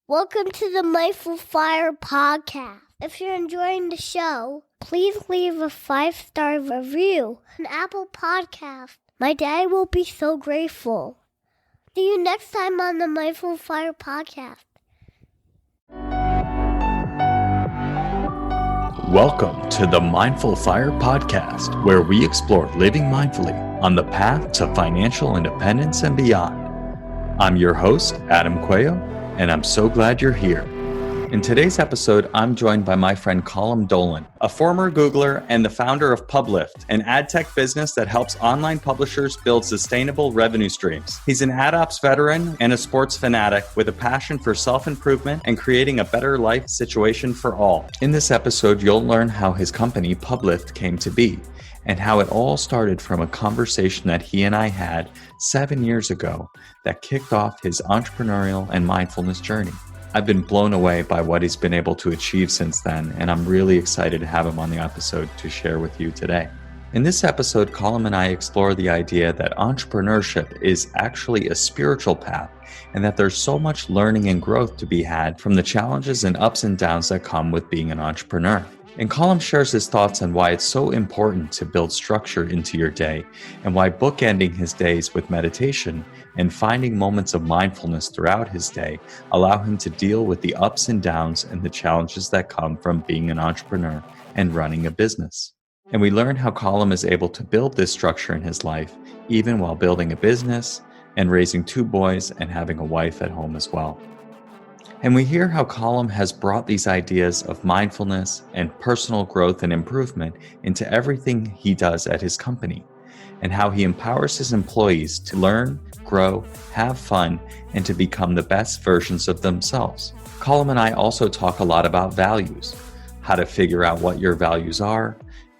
Welcome to the Mindful Fire podcast. If you're enjoying the show, please leave a 5-star review on Apple Podcast. My dad will be so grateful. See you next time on the Mindful Fire podcast. Welcome to the Mindful Fire podcast, where we explore living mindfully on the path to financial independence and beyond. I'm your host, Adam Coelho, and I'm so glad you're here. In today's episode, I'm joined by my friend Colm Dolan, a former Googler and the founder of Publift, an adtech business that helps online publishers build sustainable revenue streams. He's an AdOps veteran and a sports fanatic with a passion for self-improvement and creating a better life situation for all. In this episode, you'll learn how his company, Publift, came to be, and how it all started from a conversation that he and I had 7 years ago that kicked off his entrepreneurial and mindfulness journey. I've been blown away by what he's been able to achieve since then, and I'm really excited to have him on the episode to share with you today. In this episode, Colm and I explore the idea that entrepreneurship is actually a spiritual path, and that there's so much learning and growth to be had from the challenges and ups and downs that come with being an entrepreneur. And Colm shares his thoughts on why it's so important to build structure into your day, and why bookending his days with meditation and finding moments of mindfulness throughout his day allow him to deal with the ups and downs and the challenges that come from being an entrepreneur and running a business. And we learn how Colm is able to build this structure in his life, even while building a business and raising 2 boys and having a wife at home as well. And we hear how Colm has brought these ideas of mindfulness and personal growth and improvement into everything he does at his company, and how he empowers his employees to learn, grow, have fun, and to become the best versions of themselves. Colm and I also talk a lot about values, how to figure out what your values are,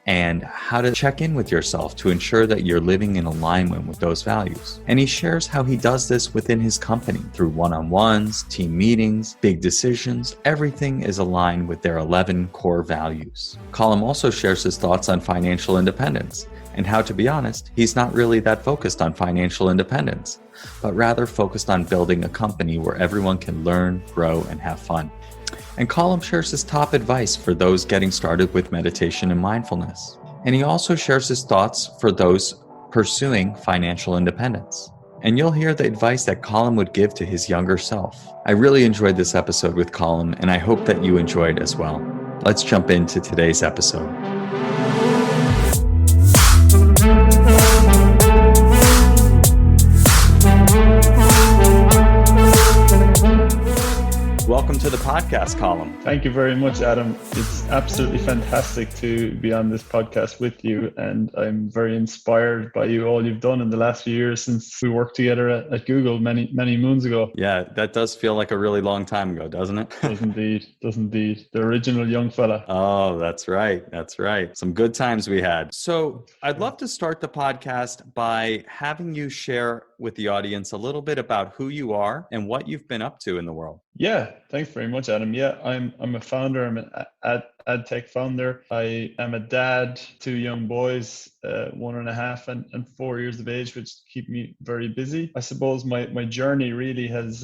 and how to check in with yourself to ensure that you're living in alignment with those values. And he shares how he does this within his company through one-on-ones, team meetings, big decisions. Everything is aligned with their 11 core values. Colm also shares his thoughts on financial independence and how, to be honest, he's not really that focused on financial independence, but rather focused on building a company where everyone can learn, grow, and have fun. And Colm shares his top advice for those getting started with meditation and mindfulness. And he also shares his thoughts for those pursuing financial independence. And you'll hear the advice that Colm would give to his younger self. I really enjoyed this episode with Colm, and I hope that you enjoyed as well. Let's jump into today's episode. Welcome to the podcast, Colm. Thank you very much, Adam. It's absolutely fantastic to be on this podcast with you, and I'm very inspired by all you've done in the last few years since we worked together at Google many moons ago. Yeah, that does feel like a really long time ago, doesn't it? Does indeed. The original young fella. Oh, that's right. Some good times we had. So I'd love to start the podcast by having you share with the audience a little bit about who you are and what you've been up to in the world. Yeah, thanks very much, Adam. Yeah, I'm a founder. I'm an adtech founder. I am a dad, 2 young boys, 1.5 and 4 years of age, which keep me very busy. I suppose my journey really has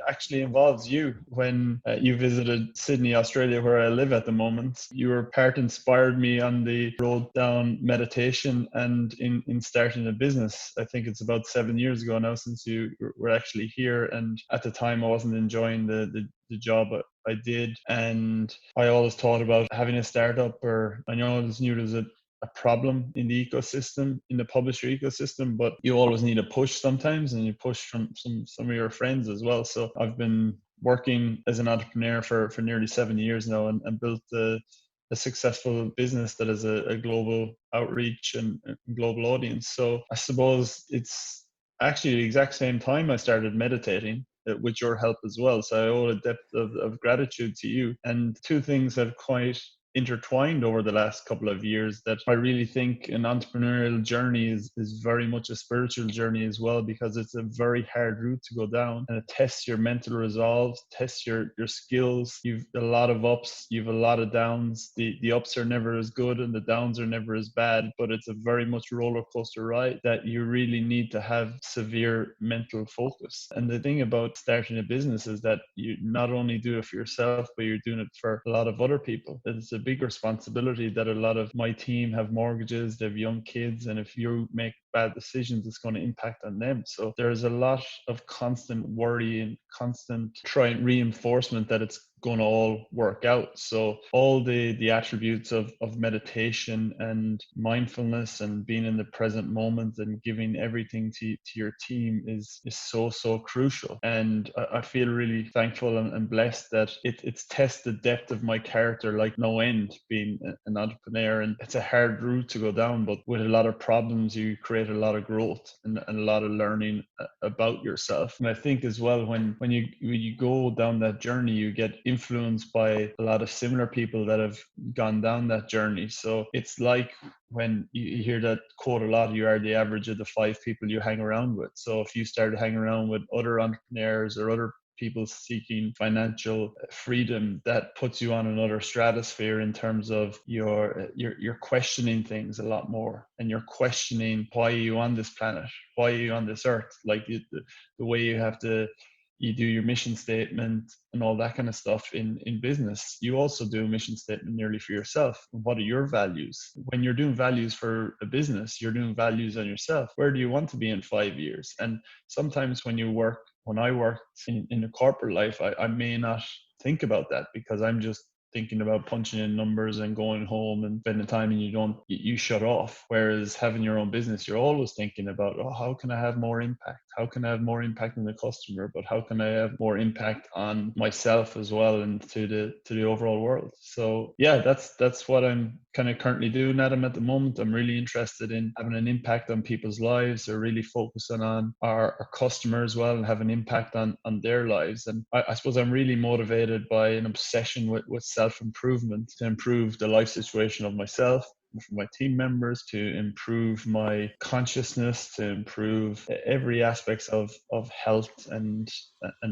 actually involves you. When you visited Sydney, Australia, where I live at the moment, your part inspired me on the road down meditation and in starting a business. I think it's about 7 years ago now since you were actually here. And at the time, I wasn't enjoying the job I did, and I always thought about having a startup, or I always knew there's a problem in the ecosystem, in the publisher ecosystem, but you always need a push sometimes, and you push from some of your friends as well. So I've been working as an entrepreneur for nearly 7 years now, and built a successful business that has a global outreach and global audience. So I suppose it's actually the exact same time I started meditating, with your help as well. So I owe a depth of gratitude to you. And 2 things have quite intertwined over the last couple of years that I really think an entrepreneurial journey is very much a spiritual journey as well, because it's a very hard route to go down, and it tests your mental resolve, tests your skills. You've a lot of ups, you've a lot of downs. The ups are never as good and the downs are never as bad, but it's a very much roller coaster ride that you really need to have severe mental focus. And the thing about starting a business is that you not only do it for yourself, but you're doing it for a lot of other people. It's a big responsibility that a lot of my team have mortgages, they have young kids, and if you make bad decisions, it's going to impact on them. So there's a lot of constant worry and constant reinforcement that it's going to all work out. So all the attributes of meditation and mindfulness and being in the present moment and giving everything to your team is so crucial. And I feel really thankful and blessed that it's tested the depth of my character like no end, being an entrepreneur. And it's a hard route to go down, but with a lot of problems, you create a lot of growth and a lot of learning about yourself. And I think as well, when you go down that journey, you get influenced by a lot of similar people that have gone down that journey. So it's like when you hear that quote a lot, you are the average of the 5 people you hang around with. So if you start hanging around with other entrepreneurs or other people seeking financial freedom, that puts you on another stratosphere in terms of you're questioning things a lot more, and you're questioning, why are you on this planet? Why are you on this earth? Like the way you do your mission statement and all that kind of stuff in business. You also do a mission statement nearly for yourself. What are your values? When you're doing values for a business, you're doing values on yourself. Where do you want to be in 5 years? And sometimes when I worked in a corporate life, I may not think about that because I'm just thinking about punching in numbers and going home and spending time, and you shut off. Whereas having your own business, you're always thinking about, how can I have more impact? How can I have more impact on the customer? But how can I have more impact on myself as well and to the overall world? So yeah, that's what I'm kind of currently doing, Adam, at the moment. I'm really interested in having an impact on people's lives, or really focusing on our customers as well and have an impact on their lives. And I suppose I'm really motivated by an obsession with self-improvement to improve the life situation of myself, for my team members, to improve my consciousness, to improve every aspects of health and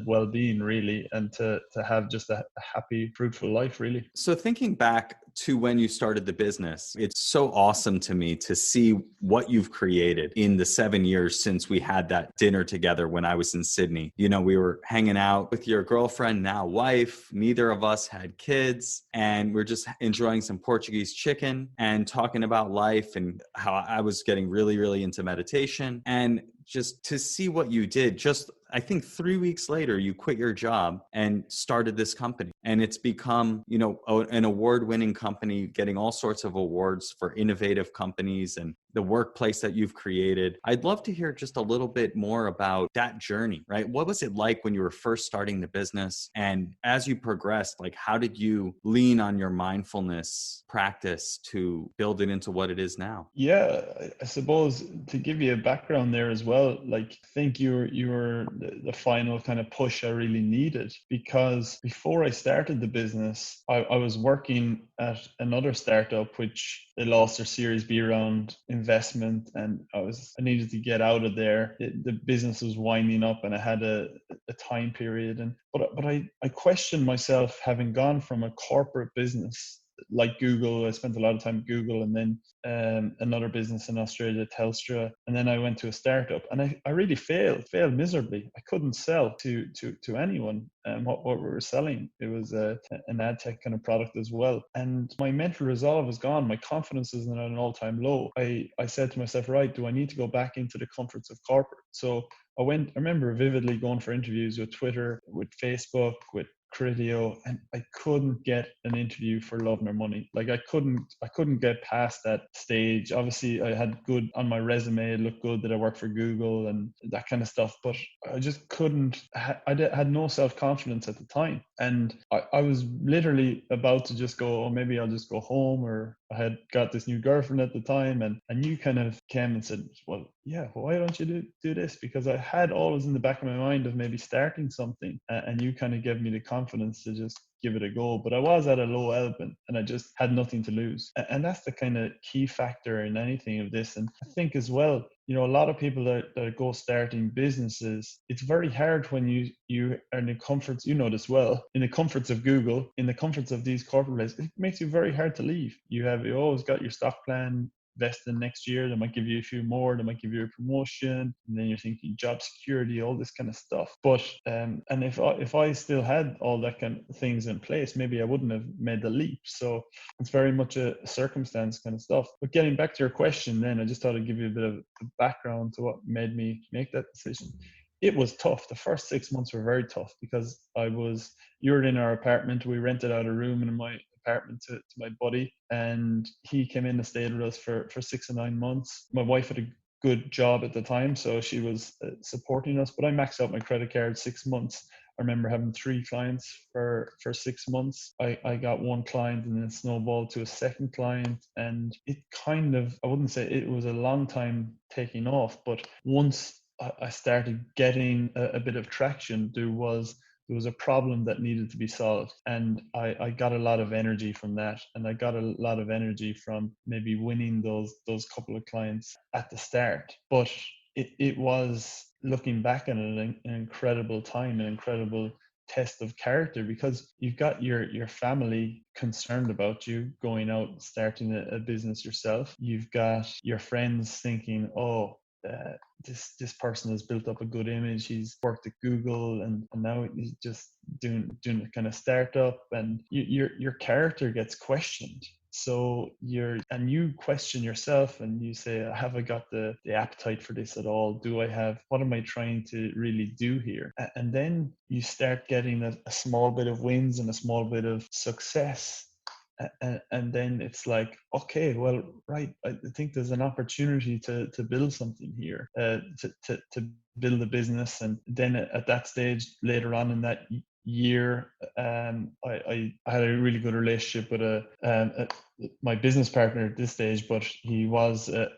well-being, really, and to have just a happy, fruitful life, really. So thinking back to when you started the business, it's so awesome to me to see what you've created in the 7 years since we had that dinner together when I was in Sydney. You know, we were hanging out with your girlfriend, now wife. Neither of us had kids, and we're just enjoying some Portuguese chicken and talking about life and how I was getting really, really into meditation. And just to see what you did, just I think 3 weeks later, you quit your job and started this company. And it's become, you know, an award-winning company, getting all sorts of awards for innovative companies and the workplace that you've created. I'd love to hear just a little bit more about that journey, right? What was it like when you were first starting the business? And as you progressed, like, how did you lean on your mindfulness practice to build it into what it is now? Yeah, I suppose to give you a background there as well, like, I think you were the final kind of push I really needed, because before I started the business, I was working at another startup which they lost their Series B round investment, and I needed to get out of there. The business was winding up and I had a time period, but I questioned myself, having gone from a corporate business like Google. I spent a lot of time at Google, and then another business in Australia, Telstra, and then I went to a startup, and I really failed miserably. I couldn't sell to anyone what we were selling. It was an adtech kind of product as well, and my mental resolve was gone. My confidence was at an all-time low. I said to myself, right, do I need to go back into the comforts of corporate? So I remember vividly going for interviews with Twitter, with Facebook, with Criteo, and I couldn't get an interview for love nor money. Like I couldn't get past that stage. Obviously I had good on my resume, it looked good that I worked for Google and that kind of stuff, but I just couldn't. I had no self-confidence at the time, and I was literally about to just go, oh, maybe I'll just go home, or I had got this new girlfriend at the time, and you kind of came and said, well, yeah, why don't you do this? Because I had always in the back of my mind of maybe starting something, and you kind of gave me the confidence to just give it a go. But I was at a low ebb and I just had nothing to lose. And that's the kind of key factor in anything of this. And I think as well, a lot of people that go starting businesses, it's very hard when you are in the comforts, this well, in the comforts of Google, in the comforts of these corporate places. It makes you very hard to leave. You always got your stock plan vesting next year. They might give you a few more. They might give you a promotion, and then you're thinking job security, all this kind of stuff. But and if I still had all that kind of things in place, maybe I wouldn't have made the leap. So it's very much a circumstance kind of stuff. But getting back to your question, then I just thought I'd give you a bit of background to what made me make that decision. It was tough. The first 6 months were very tough because you were in our apartment. We rented out a room in my apartment to my buddy, and he came in and stayed with us for 6 or 9 months. My wife had a good job at the time, so she was supporting us, but I maxed out my credit card 6 months. I remember having 3 clients for 6 months. I got 1 client and then it snowballed to a second client, and it kind of, I wouldn't say it was a long time taking off, but once I started getting a bit of traction, there was a problem that needed to be solved. And I got a lot of energy from that. And I got a lot of energy from maybe winning those couple of clients at the start. But it was, looking back on it, an incredible time, an incredible test of character, because you've got your family concerned about you going out and starting a business yourself. You've got your friends thinking, this person has built up a good image. He's worked at Google and now he's just doing a kind of startup, and your character gets questioned. So you question yourself and you say, have I got the appetite for this at all? What am I trying to really do here? And then you start getting a small bit of wins and a small bit of success. And then it's like, okay, well, right, I think there's an opportunity to build something here, to build a business. And then at that stage, later on in that year, I had a really good relationship with my business partner at this stage, but he was a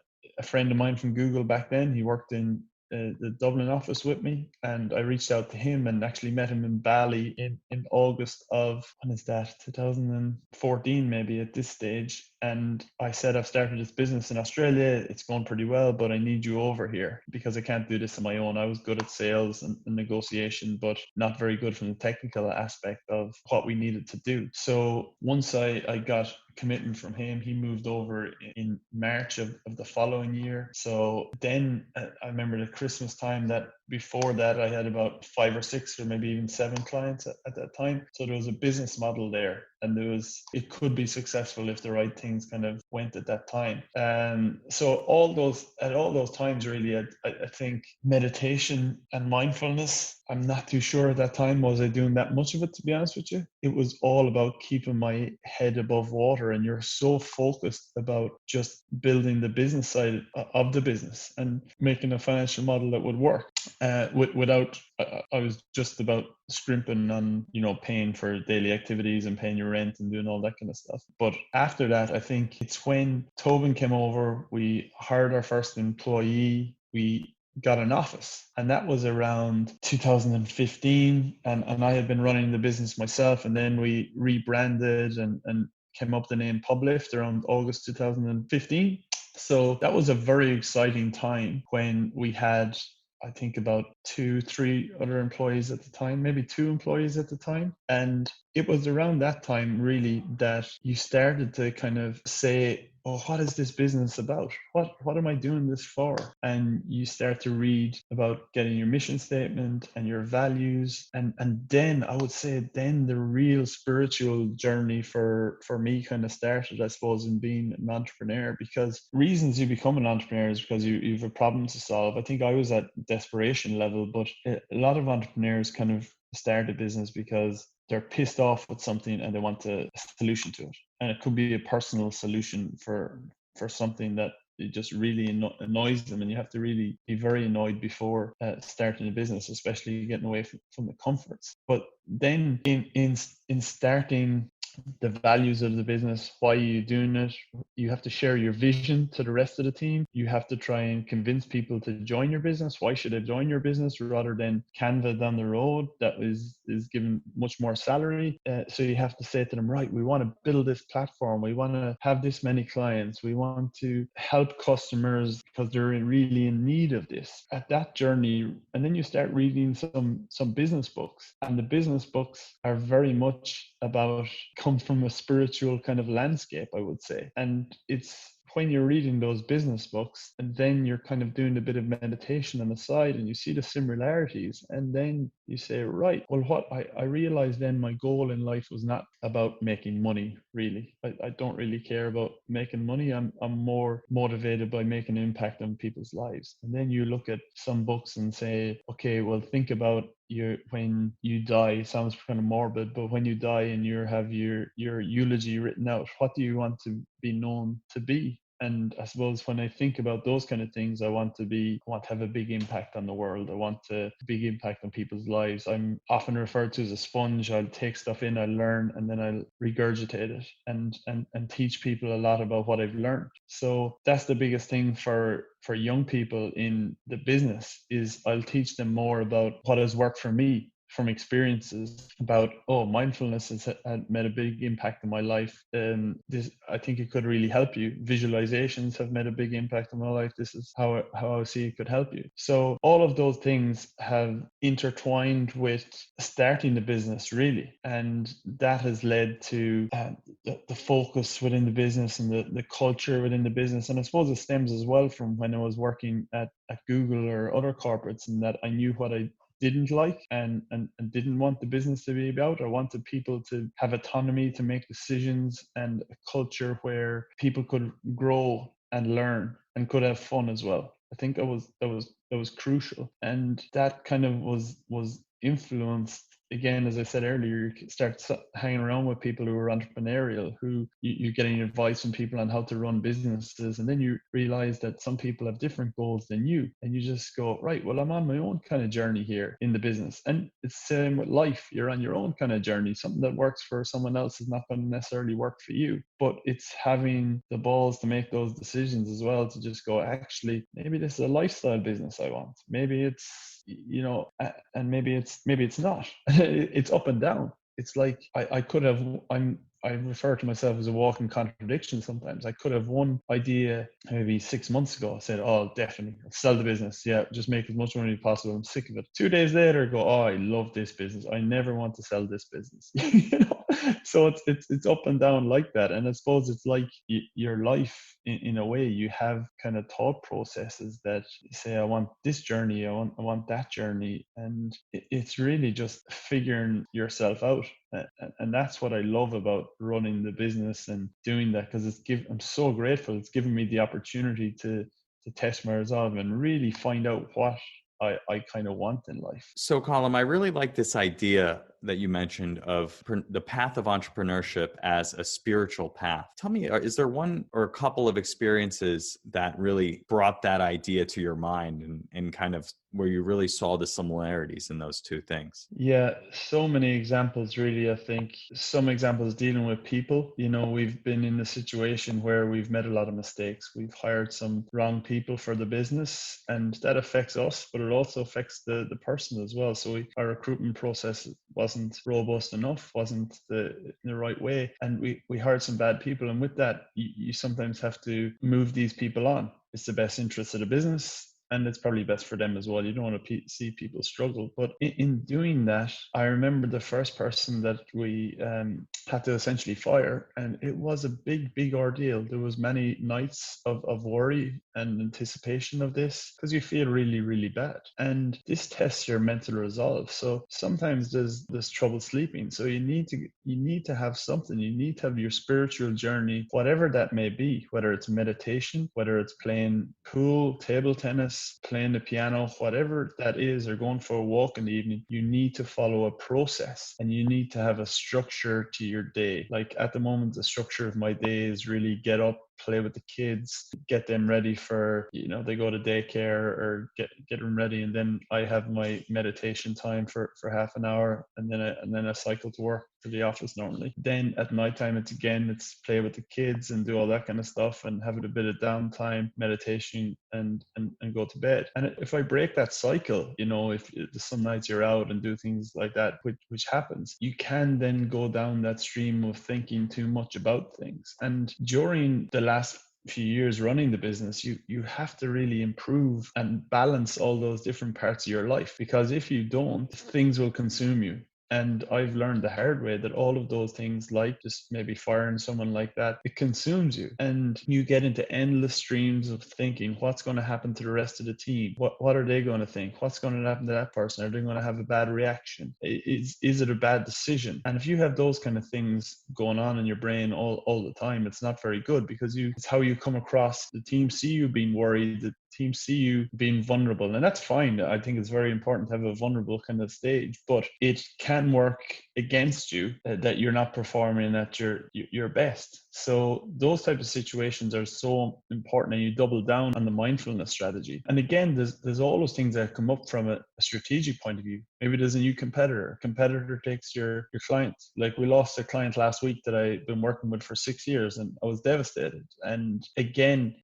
friend of mine from Google back then. He worked in the Dublin office with me, and I reached out to him and actually met him in Bali in August of, when is that, 2014 maybe at this stage. And I said, I've started this business in Australia, it's going pretty well, but I need you over here because I can't do this on my own. I was good at sales and negotiation, but not very good from the technical aspect of what we needed to do. So once I got commitment from him, he moved over in March of the following year. So then I remember the Christmas time, that before that I had about 5 or 6 or maybe even 7 clients at that time. So there was a business model there, and it could be successful if the right things kind of went at that time. So at all those times really, I think meditation and mindfulness, I'm not too sure at that time was I doing that much of it, to be honest with you. It was all about keeping my head above water, and you're so focused about just building the business side of the business and making a financial model that would work. Without, I was just about scrimping on, paying for daily activities and paying your rent and doing all that kind of stuff. But after that, I think it's when Tobin came over, we hired our first employee, we got an office, and that was around 2015. And I had been running the business myself, and then we rebranded and came up with the name Publift around August 2015. So that was a very exciting time when we had, I think, about 2-3 other employees at the time, maybe 2 employees at the time. And it was around that time really that you started to kind of say, oh, what is this business about? What am I doing this for? And you start to read about getting your mission statement and your values. And then I would say then the real spiritual journey for me kind of started, I suppose, in being an entrepreneur. Because reasons you become an entrepreneur is because you have a problem to solve. I think I was at desperation level, but a lot of entrepreneurs kind of start a business because they're pissed off with something and they want a solution to it. And it could be a personal solution for something that it just really annoys them, and you have to really be very annoyed before starting a business, especially getting away from the comforts. But then in starting the values of the business, why you're doing it. You have to share your vision to the rest of the team. You have to try and convince people to join your business. Why should they join your business rather than Canva down the road that is given much more salary? So you have to say to them, right, we want to build this platform. We want to have this many clients. We want to help customers because they're really in need of this. At that journey, and then you start reading some business books, and the business books are very much about come from a spiritual kind of landscape, I would say. And it's when you're reading those business books and then you're kind of doing a bit of meditation on the side and you see the similarities, and then you say, right, well, what I realized then my goal in life was not about making money, really. I don't really care about making money. I'm more motivated by making an impact on people's lives. And then you look at some books and say, okay, well, think about when you die. It sounds kind of morbid, but when you die and you have your eulogy written out, what do you want to be known to be? And I suppose when I think about those kind of things, I want to have a big impact on the world. I want a big impact on people's lives. I'm often referred to as a sponge. I'll take stuff in, I'll learn, and then I'll regurgitate it and teach people a lot about what I've learned. So that's the biggest thing for young people in the business is I'll teach them more about what has worked for me from experiences about, mindfulness has made a big impact in my life. This, I think it could really help you. Visualizations have made a big impact in my life. This is how I see it could help you. So all of those things have intertwined with starting the business, really. And that has led to the focus within the business and the culture within the business. And I suppose it stems as well from when I was working at Google or other corporates, and that I knew what I didn't like and didn't want the business to be about. I wanted people to have autonomy to make decisions and a culture where people could grow and learn and could have fun as well. I think that was crucial, and that kind of was influenced. Again, as I said earlier, you start hanging around with people who are entrepreneurial, who you're getting advice from people on how to run businesses. And then you realize that some people have different goals than you. And you just go, right, well, I'm on my own kind of journey here in the business. And it's the same with life. You're on your own kind of journey. Something that works for someone else is not going to necessarily work for you. But it's having the balls to make those decisions as well, to just go, actually, maybe this is a lifestyle business I want. Maybe it's, and maybe it's not. It's up and down. It's like I could have, I refer to myself as a walking contradiction sometimes. I could have one idea maybe 6 months ago. I said, oh, definitely, I'll sell the business. Yeah, just make as much money as possible. I'm sick of it. 2 days later, I go, oh, I love this business. I never want to sell this business. So it's up and down like that. And I suppose it's like your life in a way. You have kind of thought processes that say, I want this journey, I want that journey. And it's really just figuring yourself out. And that's what I love about running the business and doing that, because I'm so grateful. It's given me the opportunity to test my resolve and really find out what I kind of want in life. So, Colm, I really like this idea that you mentioned of the path of entrepreneurship as a spiritual path. Tell me, is there one or a couple of experiences that really brought that idea to your mind and kind of where you really saw the similarities in those two things? Yeah, so many examples, really. I think some examples dealing with people. We've been in a situation where we've made a lot of mistakes. We've hired some wrong people for the business, and that affects us, but it also affects the person as well. So our recruitment process wasn't robust enough, wasn't the right way, and we hired some bad people. And with that, you sometimes have to move these people on. It's the best interest of the business, and it's probably best for them as well. You don't want to see people struggle. But in doing that, I remember the first person that we had to essentially fire, and it was a big ordeal. There was many nights of worry and anticipation of this, because you feel really bad, and this tests your mental resolve. So sometimes there's trouble sleeping. So you need to have something. You need to have your spiritual journey, whatever that may be, whether it's meditation, whether it's playing pool, table tennis, playing the piano, whatever that is, or going for a walk in the evening. You need to follow a process, and you need to have a structure to your day. Like at the moment, the structure of my day is really get up, play with the kids, get them ready for, they go to daycare or get them ready. And then I have my meditation time for half an hour, and then I cycle to work to the office normally. Then at nighttime, it's play with the kids and do all that kind of stuff and have a bit of downtime, meditation, and go to bed. And if I break that cycle, if some nights you're out and do things like that, which happens, you can then go down that stream of thinking too much about things. And during the last few years running the business, you have to really improve and balance all those different parts of your life, because if you don't, things will consume you. And I've learned the hard way that all of those things, like just maybe firing someone like that, it consumes you. And you get into endless streams of thinking, what's going to happen to the rest of the team? What are they going to think? What's going to happen to that person? Are they going to have a bad reaction? Is it a bad decision? And if you have those kind of things going on in your brain all the time, it's not very good, because it's how you come across. The team see you being worried, the team see you being vulnerable, and that's fine. I think it's very important to have a vulnerable kind of stage, but it can work against you that you're not performing at your best. So those type of situations are so important, and you double down on the mindfulness strategy. And again, there's all those things that come up from a strategic point of view. Maybe there's a new competitor takes your client. Like, we lost a client last week that I've been working with for 6 years, and I was devastated. And again,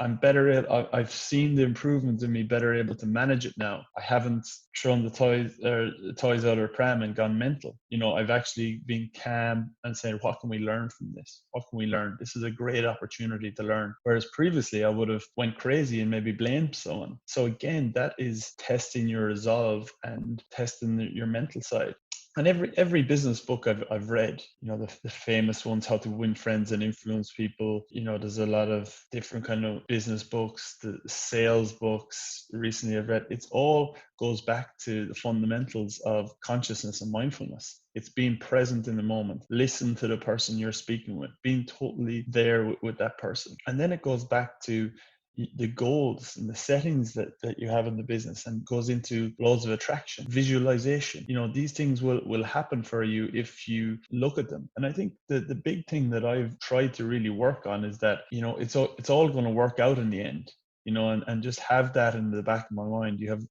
I'm better I've seen the improvements in me, better able to manage it now. I haven't thrown the toys out of pram and gone mental. I've actually been calm and saying, what can we learn from this? What can we learn? This is a great opportunity to learn. Whereas previously I would have went crazy and maybe blamed someone. So again, that is testing your resolve and testing your mental side. And every business book I've read, the famous ones, How to Win Friends and Influence People, there's a lot of different kind of business books, the sales books recently I've read. It's all goes back to the fundamentals of consciousness and mindfulness. It's being present in the moment. Listen to the person you're speaking with, being totally there with that person. And then it goes back to the goals and the settings that you have in the business, and goes into laws of attraction, visualization. These things will happen for you if you look at them. And I think the big thing that I've tried to really work on is that, it's all going to work out in the end, and just have that in the back of my mind. You have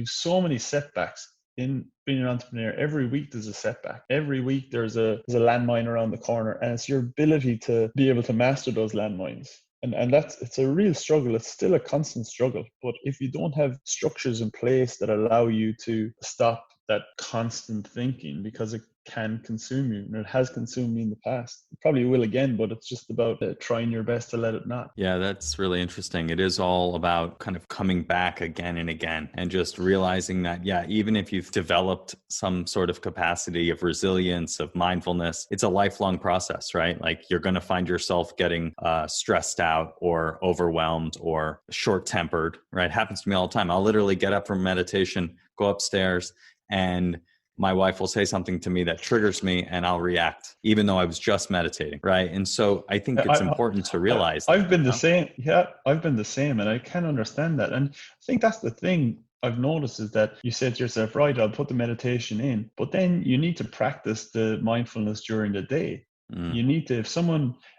so many setbacks. In being an entrepreneur, every week there's a setback. Every week there's a landmine around the corner, and it's your ability to be able to master those landmines. And it's a real struggle. It's still a constant struggle. But if you don't have structures in place that allow you to stop that constant thinking, because it can consume you, and it has consumed me in the past. It probably will again, but it's just about trying your best to let it not. Yeah, that's really interesting. It is all about kind of coming back again and again, and just realizing that, even if you've developed some sort of capacity of resilience, of mindfulness, it's a lifelong process, right? Like, you're going to find yourself getting stressed out or overwhelmed or short-tempered, right? It happens to me all the time. I'll literally get up from meditation, go upstairs, and my wife will say something to me that triggers me, and I'll react, even though I was just meditating, right? And so I think it's important to realize I've been the same. Yeah, I've been the same, and I can understand that. And I think that's the thing I've noticed, is that you said to yourself, right, I'll put the meditation in, but then you need to practice the mindfulness during the day. You need to,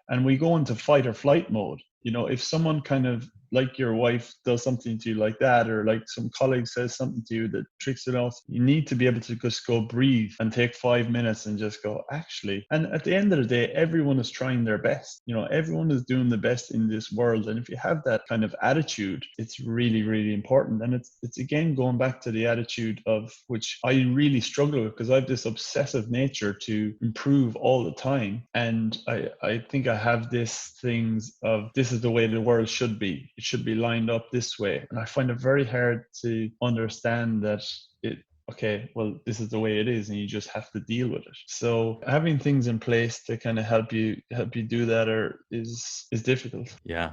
and we go into fight or flight mode. If someone kind of, like your wife does something to you like that, or like some colleague says something to you that tricks it off, you need to be able to just go breathe and take 5 minutes and just go, actually. And at the end of the day, everyone is trying their best. Everyone is doing the best in this world. And if you have that kind of attitude, it's really, really important. And it's again, going back to the attitude of which I really struggle with, because I have this obsessive nature to improve all the time. And I think I have this things of, this is the way the world should be. It should be lined up this way. And I find it very hard to understand that this is the way it is, and you just have to deal with it. So having things in place to kind of help you do that is difficult. Yeah.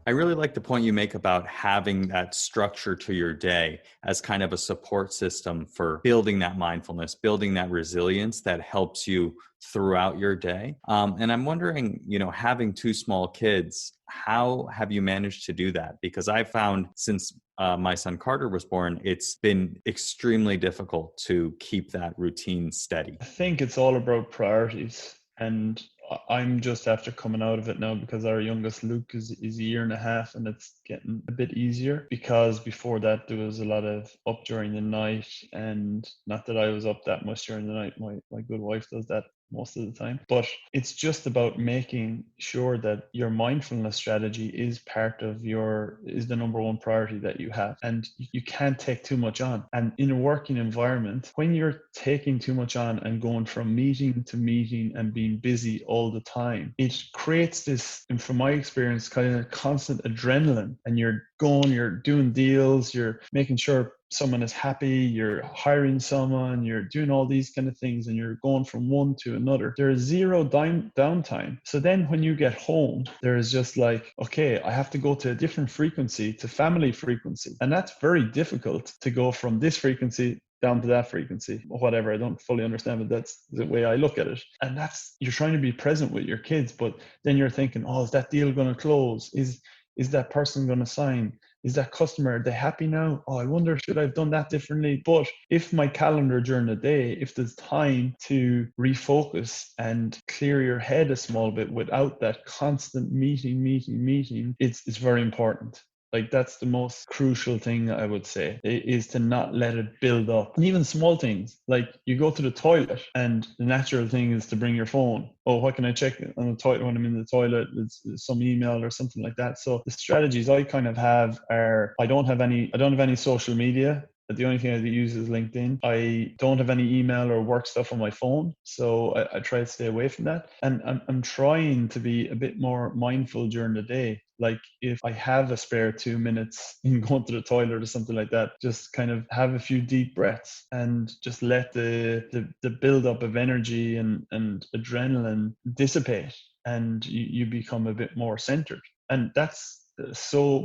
I really like the point you make about having that structure to your day as kind of a support system for building that mindfulness, building that resilience that helps you throughout your day. And I'm wondering, having 2 small kids, how have you managed to do that? Because I found since my son Carter was born, it's been extremely difficult to keep that routine steady. I think it's all about priorities. And I'm just after coming out of it now because our youngest Luke is a year and a half, and it's getting a bit easier, because before that there was a lot of up during the night, and not that I was up that much during the night. My good wife does that most of the time. But it's just about making sure that your mindfulness strategy is the number one priority that you have. And you can't take too much on. And in a working environment, when you're taking too much on and going from meeting to meeting and being busy all the time, it creates this, and from my experience, kind of constant adrenaline. And you're doing deals, you're making sure someone is happy, you're hiring someone, you're doing all these kind of things, and you're going from one to another. There is zero downtime. So then when you get home, there is just like, okay, I have to go to a different frequency, to family frequency. And that's very difficult, to go from this frequency down to that frequency, or whatever. I don't fully understand, but that's the way I look at it. And you're trying to be present with your kids, but then you're thinking, oh, is that deal going to close? Is that person going to sign? Is that customer, are they happy now? Oh, I wonder, should I have done that differently? But if my calendar during the day, if there's time to refocus and clear your head a small bit without that constant meeting, it's very important. Like, that's the most crucial thing, I would say, is to not let it build up. And even small things, like you go to the toilet and the natural thing is to bring your phone. Oh, what can I check on the toilet when I'm in the toilet? It's some email or something like that. So the strategies I kind of have are, I don't have any social media. The only thing I use is LinkedIn. I don't have any email or work stuff on my phone, so I try to stay away from that. And I'm trying to be a bit more mindful during the day. Like, if I have a spare 2 minutes in going to the toilet or something like that, just kind of have a few deep breaths and just let the buildup of energy and adrenaline dissipate, and you become a bit more centered. And that's so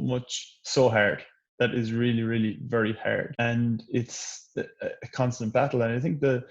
hard. That is really, really very hard. And it's a constant battle. And I think the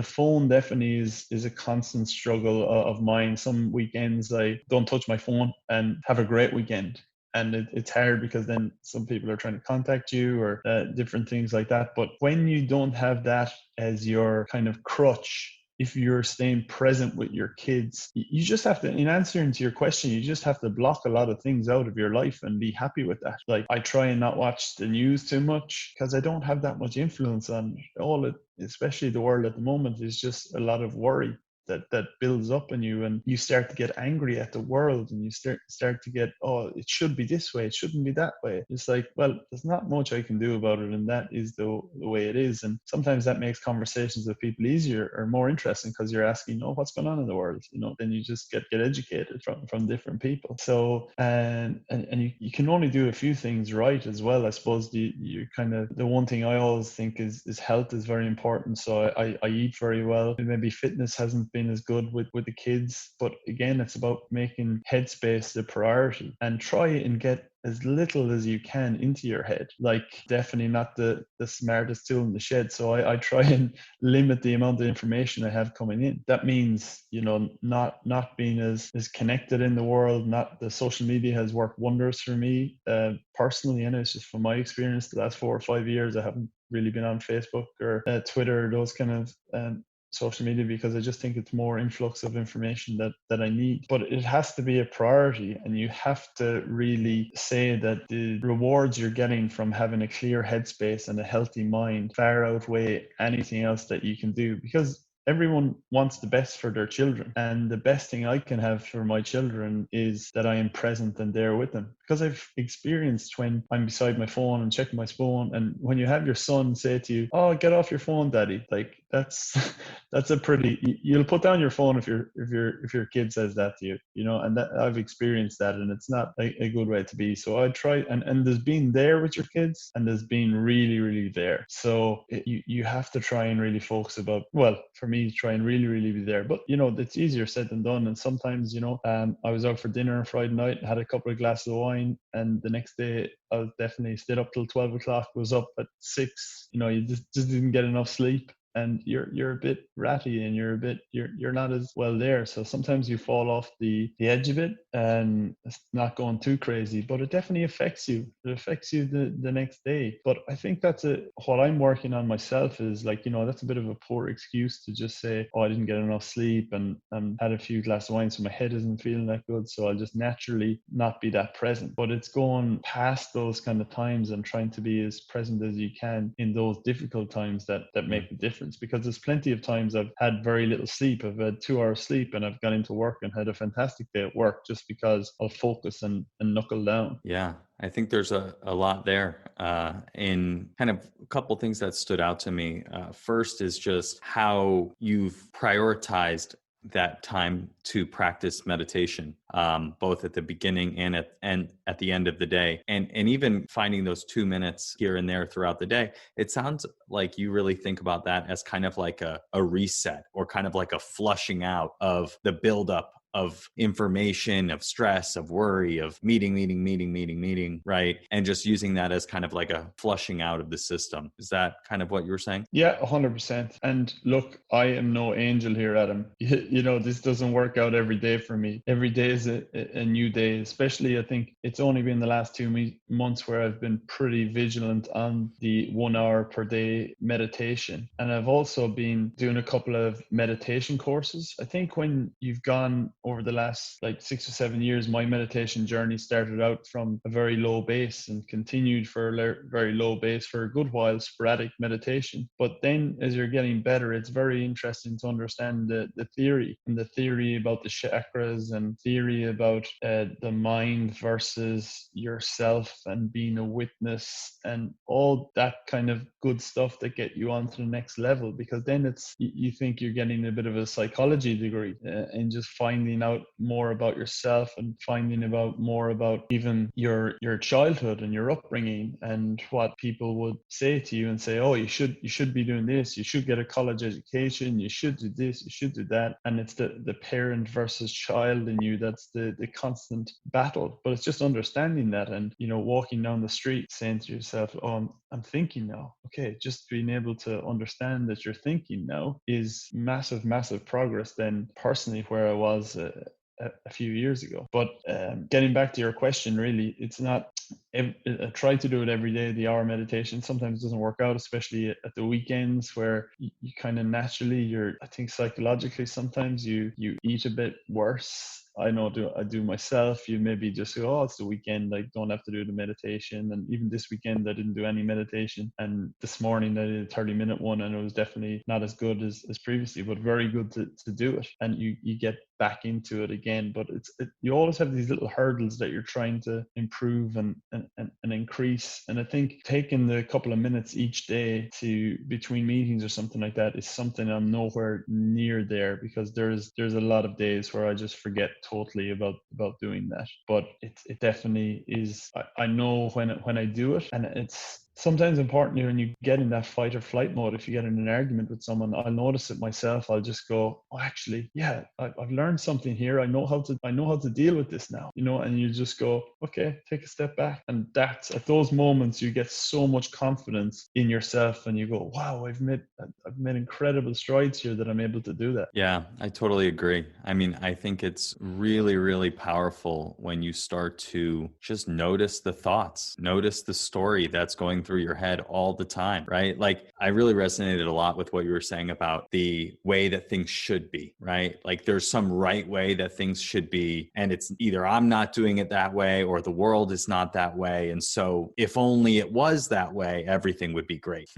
phone definitely is a constant struggle of mine. Some weekends I don't touch my phone and have a great weekend. And it's hard because then some people are trying to contact you or different things like that. But when you don't have that as your kind of crutch, if you're staying present with your kids, you just have to, in answering to your question, you just have to block a lot of things out of your life and be happy with that. Like, I try and not watch the news too much because I don't have that much influence on all it, especially the world at the moment. Is just a lot of worry that builds up in you, and you start to get angry at the world, and you start to get, oh, it should be this way, it shouldn't be that way. It's like, well, there's not much I can do about it, and that is the way it is. And sometimes that makes conversations with people easier or more interesting, because you're asking, oh, what's going on in the world, then you just get educated from different people. So and you can only do a few things right as well. I suppose you kind of, the one thing I always think is health is very important. So I eat very well. Maybe fitness hasn't been as good with the kids, but again, it's about making headspace the priority, and try and get as little as you can into your head. Like, definitely not the smartest tool in the shed. So I try and limit the amount of information I have coming in. That means, not being as connected in the world. Not the social media has worked wonders for me personally, and it's just from my experience the last 4 or 5 years. I haven't really been on Facebook or Twitter, those kind of social media, because I just think it's more influx of information that I need. But it has to be a priority, and you have to really say that the rewards you're getting from having a clear headspace and a healthy mind far outweigh anything else that you can do, because everyone wants the best for their children. And the best thing I can have for my children is that I am present and there with them. Because I've experienced when I'm beside my phone and checking my phone, and when you have your son say to you, "Oh, get off your phone, daddy," like that's a pretty, you'll put down your phone if your kid says that to you, and that I've experienced that, and it's not a good way to be. So I try, and there's being there with your kids, and there's being really, really there. So you have to try and really focus about, well, for me, try and really, really be there. But it's easier said than done. And sometimes, I was out for dinner on Friday night, had a couple of glasses of wine, and the next day I definitely stayed up till 12 o'clock, was up at 6. You just didn't get enough sleep. and you're a bit ratty and you're not as well there. So sometimes you fall off the edge of it and it's not going too crazy, but it definitely affects you. It affects you the next day. But I think what I'm working on myself is like, that's a bit of a poor excuse to just say, oh, I didn't get enough sleep and had a few glasses of wine, so my head isn't feeling that good, so I'll just naturally not be that present. But it's going past those kind of times and trying to be as present as you can in those difficult times that make the difference. Because there's plenty of times I've had very little sleep. I've had 2 hours sleep and I've gone into work and had a fantastic day at work just because I'll focus and knuckle down. Yeah, I think there's a lot there. In kind of a couple things that stood out to me. First is just how you've prioritized that time to practice meditation, both at the beginning and at the end of the day, and even finding those 2 minutes here and there throughout the day. It sounds like you really think about that as kind of like a reset, or kind of like a flushing out of the buildup of information, of stress, of worry, of meeting, right? And just using that as kind of like a flushing out of the system. Is that kind of what you were saying? Yeah, 100%. And look, I am no angel here, Adam. This doesn't work out every day for me. Every day is a new day, especially I think it's only been the last 2 months where I've been pretty vigilant on the 1 hour per day meditation. And I've also been doing a couple of meditation courses. I think when you've gone over the last like 6 or 7 years, my meditation journey started out from a very low base and continued for a very low base for a good while, sporadic meditation. But then as you're getting better, it's very interesting to understand the theory, and the theory about the chakras, and theory about the mind versus yourself, and being a witness, and all that kind of good stuff that get you on to the next level. Because then you think you're getting a bit of a psychology degree, and just finding out more about yourself, and finding about more about even your childhood and your upbringing, and what people would say to you and say, oh, you should be doing this, you should get a college education, you should do this, you should do that. And it's the parent versus child in you that's the constant battle. But it's just understanding that, and walking down the street saying to yourself, oh, I'm thinking now. Okay, just being able to understand that you're thinking now is massive progress than personally where I was a few years ago. But getting back to your question, really, it's not, I try to do it every day, the hour meditation. Sometimes it doesn't work out, especially at the weekends, where you kind of naturally, I think psychologically, sometimes you eat a bit worse. I know I do myself. You maybe just go, oh, it's the weekend, I don't have to do the meditation. And even this weekend, I didn't do any meditation. And this morning, I did a 30-minute one, and it was definitely not as good as previously, but very good to do it. And you get back into it again. But you always have these little hurdles that you're trying to improve and increase. And I think taking the couple of minutes each day to between meetings or something like that is something I'm nowhere near there, because there's a lot of days where I just forget totally about doing that. But it definitely is. I know when I do it, and it's sometimes important when you get in that fight or flight mode. If you get in an argument with someone, I'll notice it myself. I'll just go, oh, actually, yeah, I've learned something here. I know how to deal with this now, and you just go, okay, take a step back. And that's at those moments you get so much confidence in yourself, and you go, wow, I've made incredible strides here that I'm able to do that. Yeah, I totally agree. I mean, I think it's really, really powerful when you start to just notice the thoughts, notice the story that's going through your head all the time, right? Like, I really resonated a lot with what you were saying about the way that things should be, right? Like, there's some right way that things should be, and it's either I'm not doing it that way or the world is not that way. And so if only it was that way, everything would be great,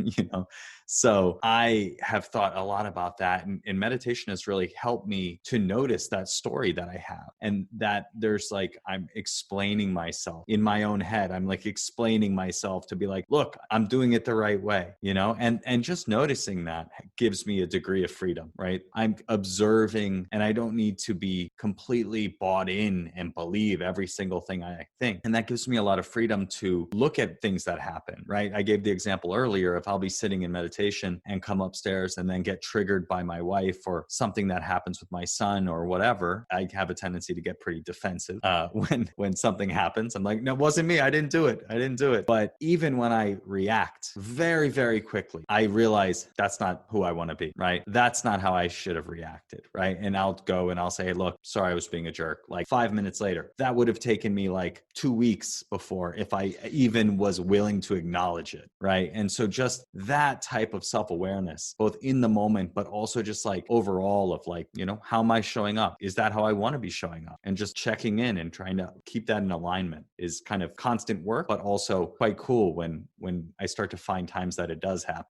So I have thought a lot about that, and meditation has really helped me to notice that story that I have, and that there's like, I'm explaining myself in my own head. I'm like explaining myself to be like, look, I'm doing it the right way, and just noticing that gives me a degree of freedom, right? I'm observing, and I don't need to be completely bought in and believe every single thing I think. And that gives me a lot of freedom to look at things that happen, right? I gave the example earlier of I'll be sitting in meditation consultation and come upstairs and then get triggered by my wife or something that happens with my son or whatever, I have a tendency to get pretty defensive when something happens. I'm like, no, it wasn't me. I didn't do it. But even when I react very, very quickly, I realize that's not who I want to be, right? That's not how I should have reacted, right? And I'll go and I'll say, hey, look, sorry, I was being a jerk. Like 5 minutes later, that would have taken me like 2 weeks before if I even was willing to acknowledge it, right? And so just that type of self-awareness, both in the moment, but also just like overall of like, how am I showing up? Is that how I want to be showing up? And just checking in and trying to keep that in alignment is kind of constant work, but also quite cool when I start to find times that it does happen.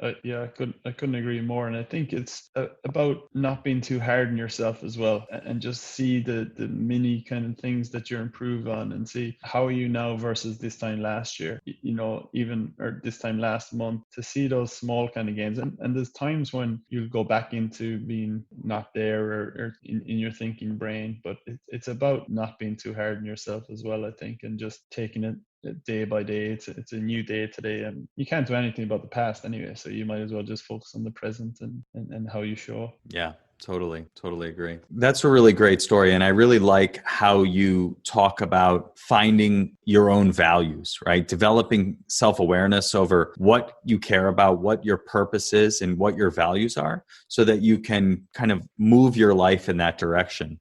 I couldn't agree more. And I think it's about not being too hard on yourself as well, and just see the mini kind of things that you're improved on, and see how are you now versus this time last year, or this time last month, to see those small kind of gains. And there's times when you'll go back into being not there or in your thinking brain, but it's about not being too hard on yourself as well, I think, and just taking it day by day. It's a new day today, and you can't do anything about the past anyway, so you might as well just focus on the present and how you show up. Yeah, totally agree. That's a really great story, and I really like how you talk about finding your own values, right? Developing self-awareness over what you care about, what your purpose is, and what your values are, so that you can kind of move your life in that direction.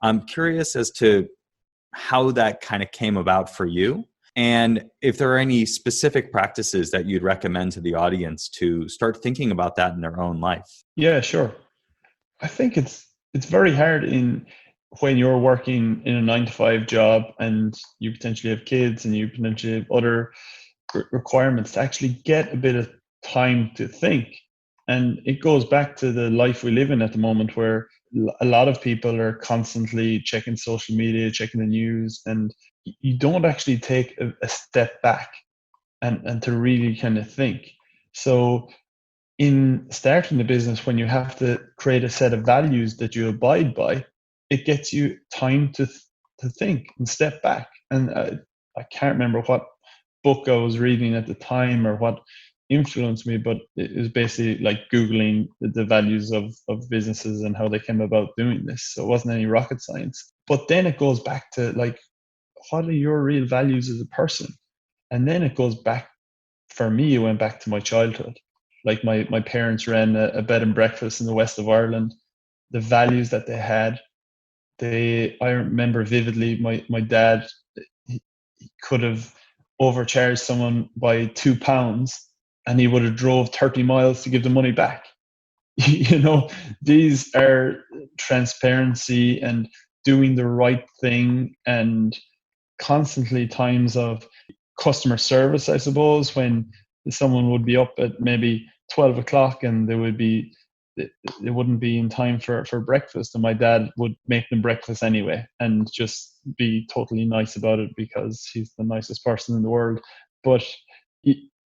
I'm curious as to how that kind of came about for you, and if there are any specific practices that you'd recommend to the audience to start thinking about that in their own life. Yeah, sure. I think it's very hard when you're working in a 9-to-5 job and you potentially have kids and you potentially have other requirements, to actually get a bit of time to think. And it goes back to the life we live in at the moment, where a lot of people are constantly checking social media, checking the news, and you don't actually take a step back and to really kind of think. So in starting the business, when you have to create a set of values that you abide by, it gets you time to think and step back. And I can't remember what book I was reading at the time or what influenced me, but it was basically like Googling the values of businesses and how they came about doing this. So it wasn't any rocket science. But then it goes back to like, what are your real values as a person? And then it goes back, for me, it went back to my childhood. Like my parents ran a bed and breakfast in the west of Ireland. The values that they had, I remember vividly, my dad, he could have overcharged someone by £2 and he would have drove 30 miles to give the money back. These are transparency and doing the right thing, and constantly times of customer service, I suppose, when someone would be up at maybe 12 o'clock and they wouldn't be in time for breakfast, and my dad would make them breakfast anyway and just be totally nice about it because he's the nicest person in the world. But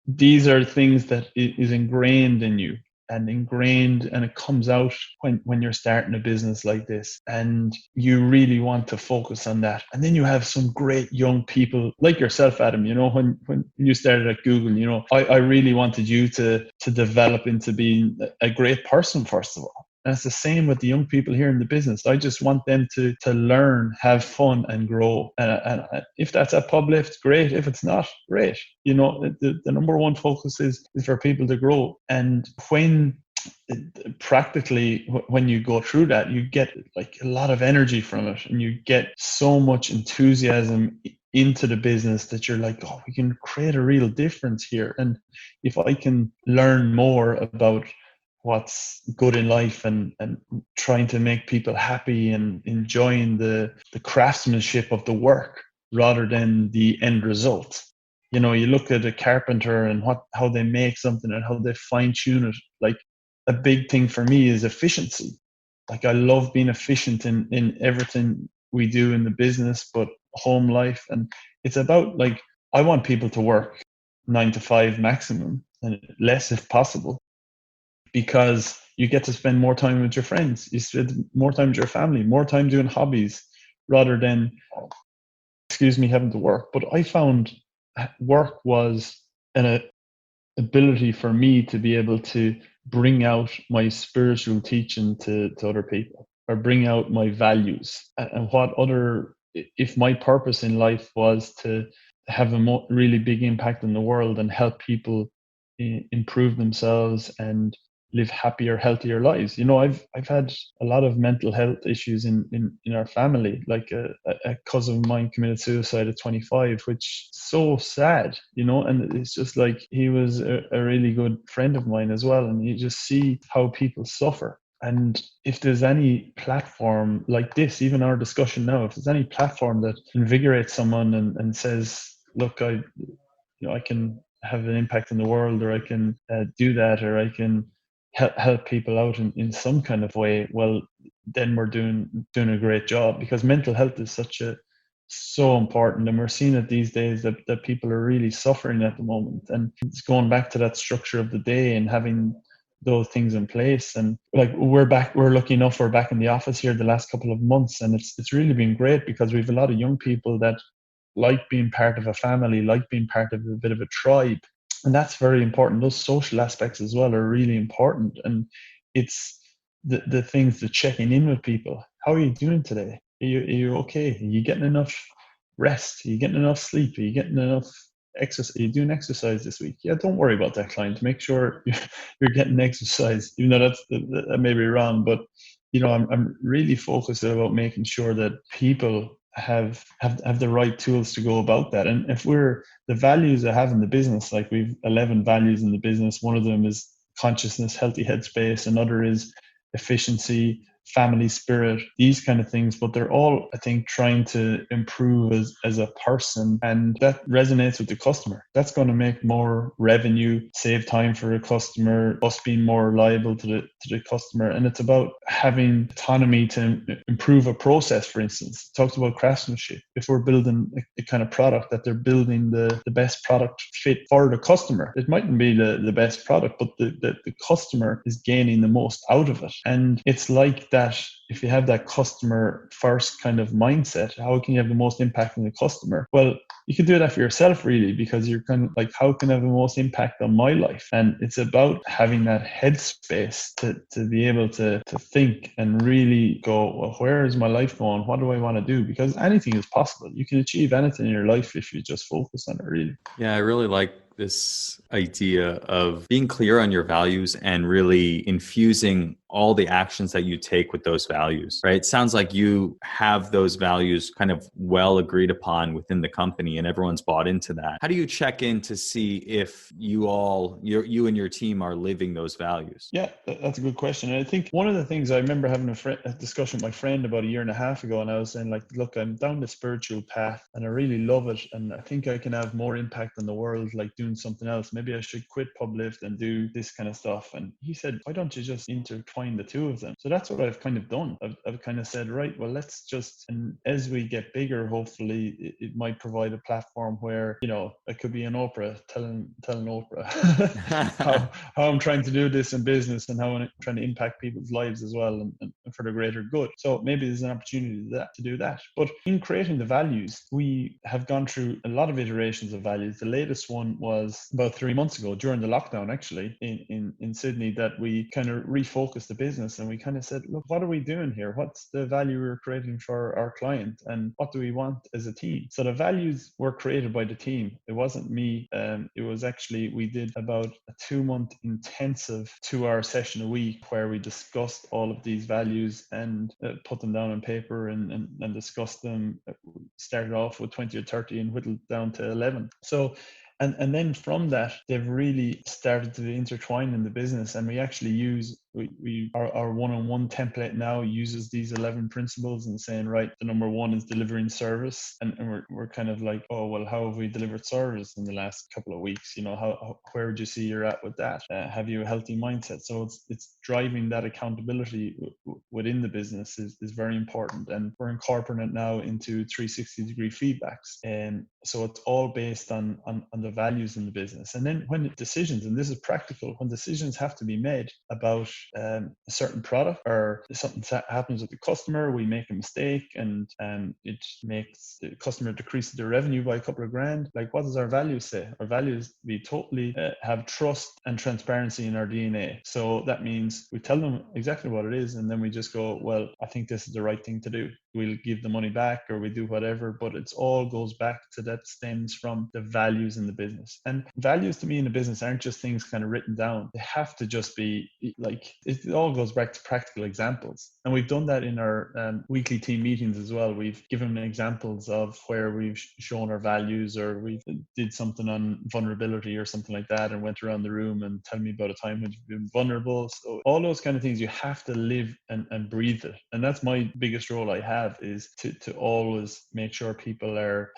these are things that is ingrained in you, and it comes out when you're starting a business like this, and you really want to focus on that. And then you have some great young people like yourself, Adam. When you started at Google, I really wanted you to develop into being a great person, first of all. And it's the same with the young people here in the business. I just want them to learn, have fun, and grow. And if that's at Publift, great. If it's not, great. The number one focus is for people to grow. And when you go through that, you get like a lot of energy from it, and you get so much enthusiasm into the business that you're like, oh, we can create a real difference here. And if I can learn more about what's good in life and trying to make people happy and enjoying the craftsmanship of the work rather than the end result. You look at a carpenter and how they make something and how they fine tune it. Like, a big thing for me is efficiency. Like, I love being efficient in everything we do in the business, but home life. And it's about, like, I want people to work 9 to 5 maximum, and less if possible, because you get to spend more time with your friends. You spend more time with your family, more time doing hobbies rather than, having to work. But I found work was a ability for me to be able to bring out my spiritual teaching to other people, or bring out my values, and what other, if my purpose in life was to have a really big impact in the world and help people improve themselves and live happier, healthier lives. You know, I've had a lot of mental health issues in our family. Like a cousin of mine committed suicide at 25, which is so sad, you know. And it's just like, he was a really good friend of mine as well, and you just see how people suffer. And if there's any platform like this, even our discussion now, if there's any platform that invigorates someone and says, look, I can have an impact in the world, or I can do that, or I can help people out in some kind of way, well, then we're doing a great job, because mental health is so important, and we're seeing it these days that people are really suffering at the moment. And it's going back to that structure of the day and having those things in place. And like, we're lucky enough, we're back in the office here the last couple of months, and it's really been great, because we have a lot of young people that like being part of a family, like being part of a bit of a tribe. And that's very important. Those social aspects as well are really important. And it's the things, the checking in with people. How are you doing today? Are you okay? Are you getting enough rest? Are you getting enough sleep? Are you getting enough exercise? Are you doing exercise this week? Yeah, don't worry about that, client. Make sure you're getting exercise, even though that may be wrong. But, you know, I'm really focused about making sure that people have the right tools to go about that. And if we're the values I have in the business, like we've 11 values in the business, one of them is consciousness, healthy headspace, another is efficiency, family spirit, these kind of things. But they're all, I think, trying to improve as a person, and that resonates with the customer. That's going to make more revenue, save time for a customer, us being more reliable to the customer. And it's about having autonomy to improve a process. For instance, it talks about craftsmanship. If we're building a kind of product, that they're building the best product fit for the customer. It mightn't be the best product, but the customer is gaining the most out of it. And it's like that, if you have that customer first kind of mindset, how can you have the most impact on the customer? Well, you can do that for yourself, really, because you're kind of like, how can I have the most impact on my life? And it's about having that headspace to be able to think and really go, well, where is my life going? What do I want to do? Because anything is possible. You can achieve anything in your life if you just focus on it, really. Yeah, I really like this idea of being clear on your values and really infusing all the actions that you take with those values, right? It sounds like you have those values kind of well agreed upon within the company and everyone's bought into that. How do you check in to see if you and your team are living those values? Yeah, that's a good question. And I think one of the things, I remember having a discussion with my friend about a year and a half ago, and I was saying, like, look, I'm down the spiritual path and I really love it. And I think I can have more impact on the world, like doing something else. Maybe I should quit Publift and do this kind of stuff. And he said, why don't you just intertwine the two of them? So that's what I've kind of done. I've kind of said, right, well, let's just, and as we get bigger, hopefully it might provide a platform where, you know, it could be an Oprah telling Oprah how I'm trying to do this in business and how I'm trying to impact people's lives as well, and for the greater good. So maybe there's an opportunity to do that. But in creating the values, we have gone through a lot of iterations of values. The latest one was about 3 months ago during the lockdown, actually, in Sydney, that we kind of refocused the business and we kind of said, look, what are we doing here? What's the value we're creating for our client, and what do we want as a team? So the values were created by the team. It wasn't me. It was actually, we did about a 2-month intensive 2-hour session a week where we discussed all of these values and put them down on paper and discussed them. Started off with 20 or 30 and whittled down to 11. So and then from that, they've really started to intertwine in the business. And we actually use our one-on-one template now uses these 11 principles and saying, right, the number one is delivering service. And we're kind of like, oh, well, how have we delivered service in the last couple of weeks? You know, where would you see you're at with that? Have you a healthy mindset? So it's driving that accountability within the business is very important. And we're incorporating it now into 360-degree feedbacks. And so it's all based on the values in the business. And then when decisions, and this is practical, when decisions have to be made about a certain product, or something happens with the customer, we make a mistake and it makes the customer decrease their revenue by a couple of grand. Like, what does our values say? Our values, we totally have trust and transparency in our DNA. So that means we tell them exactly what it is, and then we just go, well, I think this is the right thing to do. We'll give the money back, or we do whatever, but it's all goes back to that stems from the values in the business. And values to me in the business aren't just things kind of written down. They have to just be like, it all goes back to practical examples. And we've done that in our weekly team meetings as well. We've given examples of where we've shown our values, or we did something on vulnerability or something like that, and went around the room and tell me about a time when you've been vulnerable. So all those kind of things, you have to live and breathe it. And that's my biggest role I have, is to always make sure people are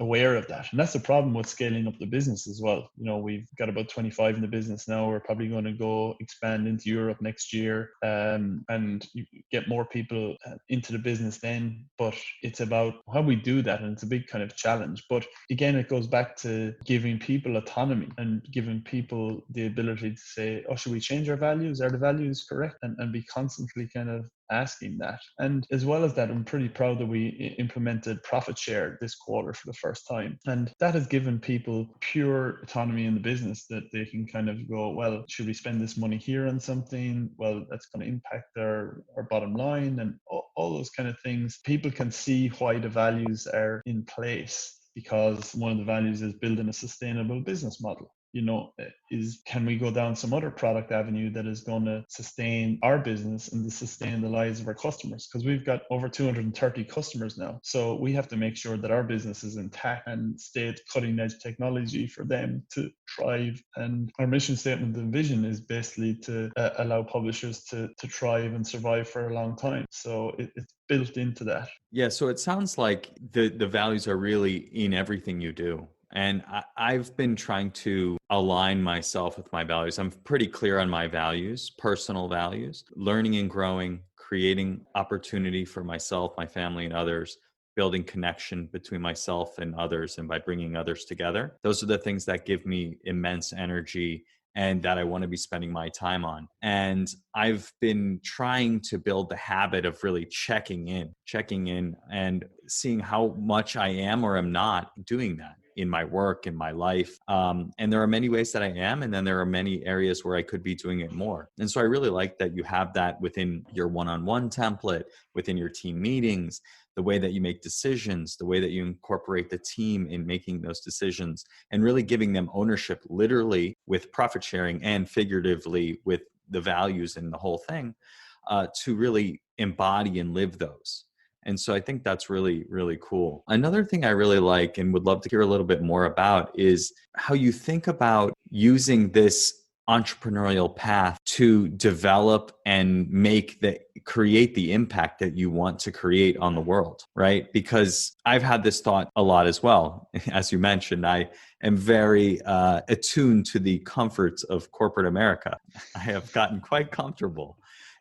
aware of that. And that's the problem with scaling up the business as well. You know, we've got about 25 in the business now. We're probably going to go expand into Europe next year, and get more people into the business then. But it's about how we do that, and it's a big kind of challenge. But again, it goes back to giving people autonomy and giving people the ability to say, oh, should we change our values? Are the values correct? And be constantly kind of asking that. And as well as that, I'm pretty proud that we implemented profit share this quarter for the first time. And that has given people pure autonomy in the business, that they can kind of go, well, should we spend this money here on something? Well, that's going to impact our bottom line, and all those kind of things. People can see why the values are in place, because one of the values is building a sustainable business model. You know, can we go down some other product avenue that is going to sustain our business and to sustain the lives of our customers? Because we've got over 230 customers now. So we have to make sure that our business is intact and stay at cutting edge technology for them to thrive. And our mission statement and vision is basically to allow publishers to thrive and survive for a long time. So it's built into that. Yeah. So it sounds like the values are really in everything you do. And I've been trying to align myself with my values. I'm pretty clear on my values, personal values, learning and growing, creating opportunity for myself, my family, and others, building connection between myself and others, and by bringing others together. Those are the things that give me immense energy and that I want to be spending my time on. And I've been trying to build the habit of really checking in and seeing how much I am or am not doing that in my work, in my life. And there are many ways that I am, and then there are many areas where I could be doing it more. And so I really like that you have that within your one-on-one template, within your team meetings, the way that you make decisions, the way that you incorporate the team in making those decisions, and really giving them ownership, literally with profit sharing and figuratively with the values and the whole thing, to really embody and live those. And so I think that's really, really cool. Another thing I really like and would love to hear a little bit more about is how you think about using this entrepreneurial path to develop and create the impact that you want to create on the world, right? Because I've had this thought a lot as well. As you mentioned, I am very attuned to the comforts of corporate America. I have gotten quite comfortable.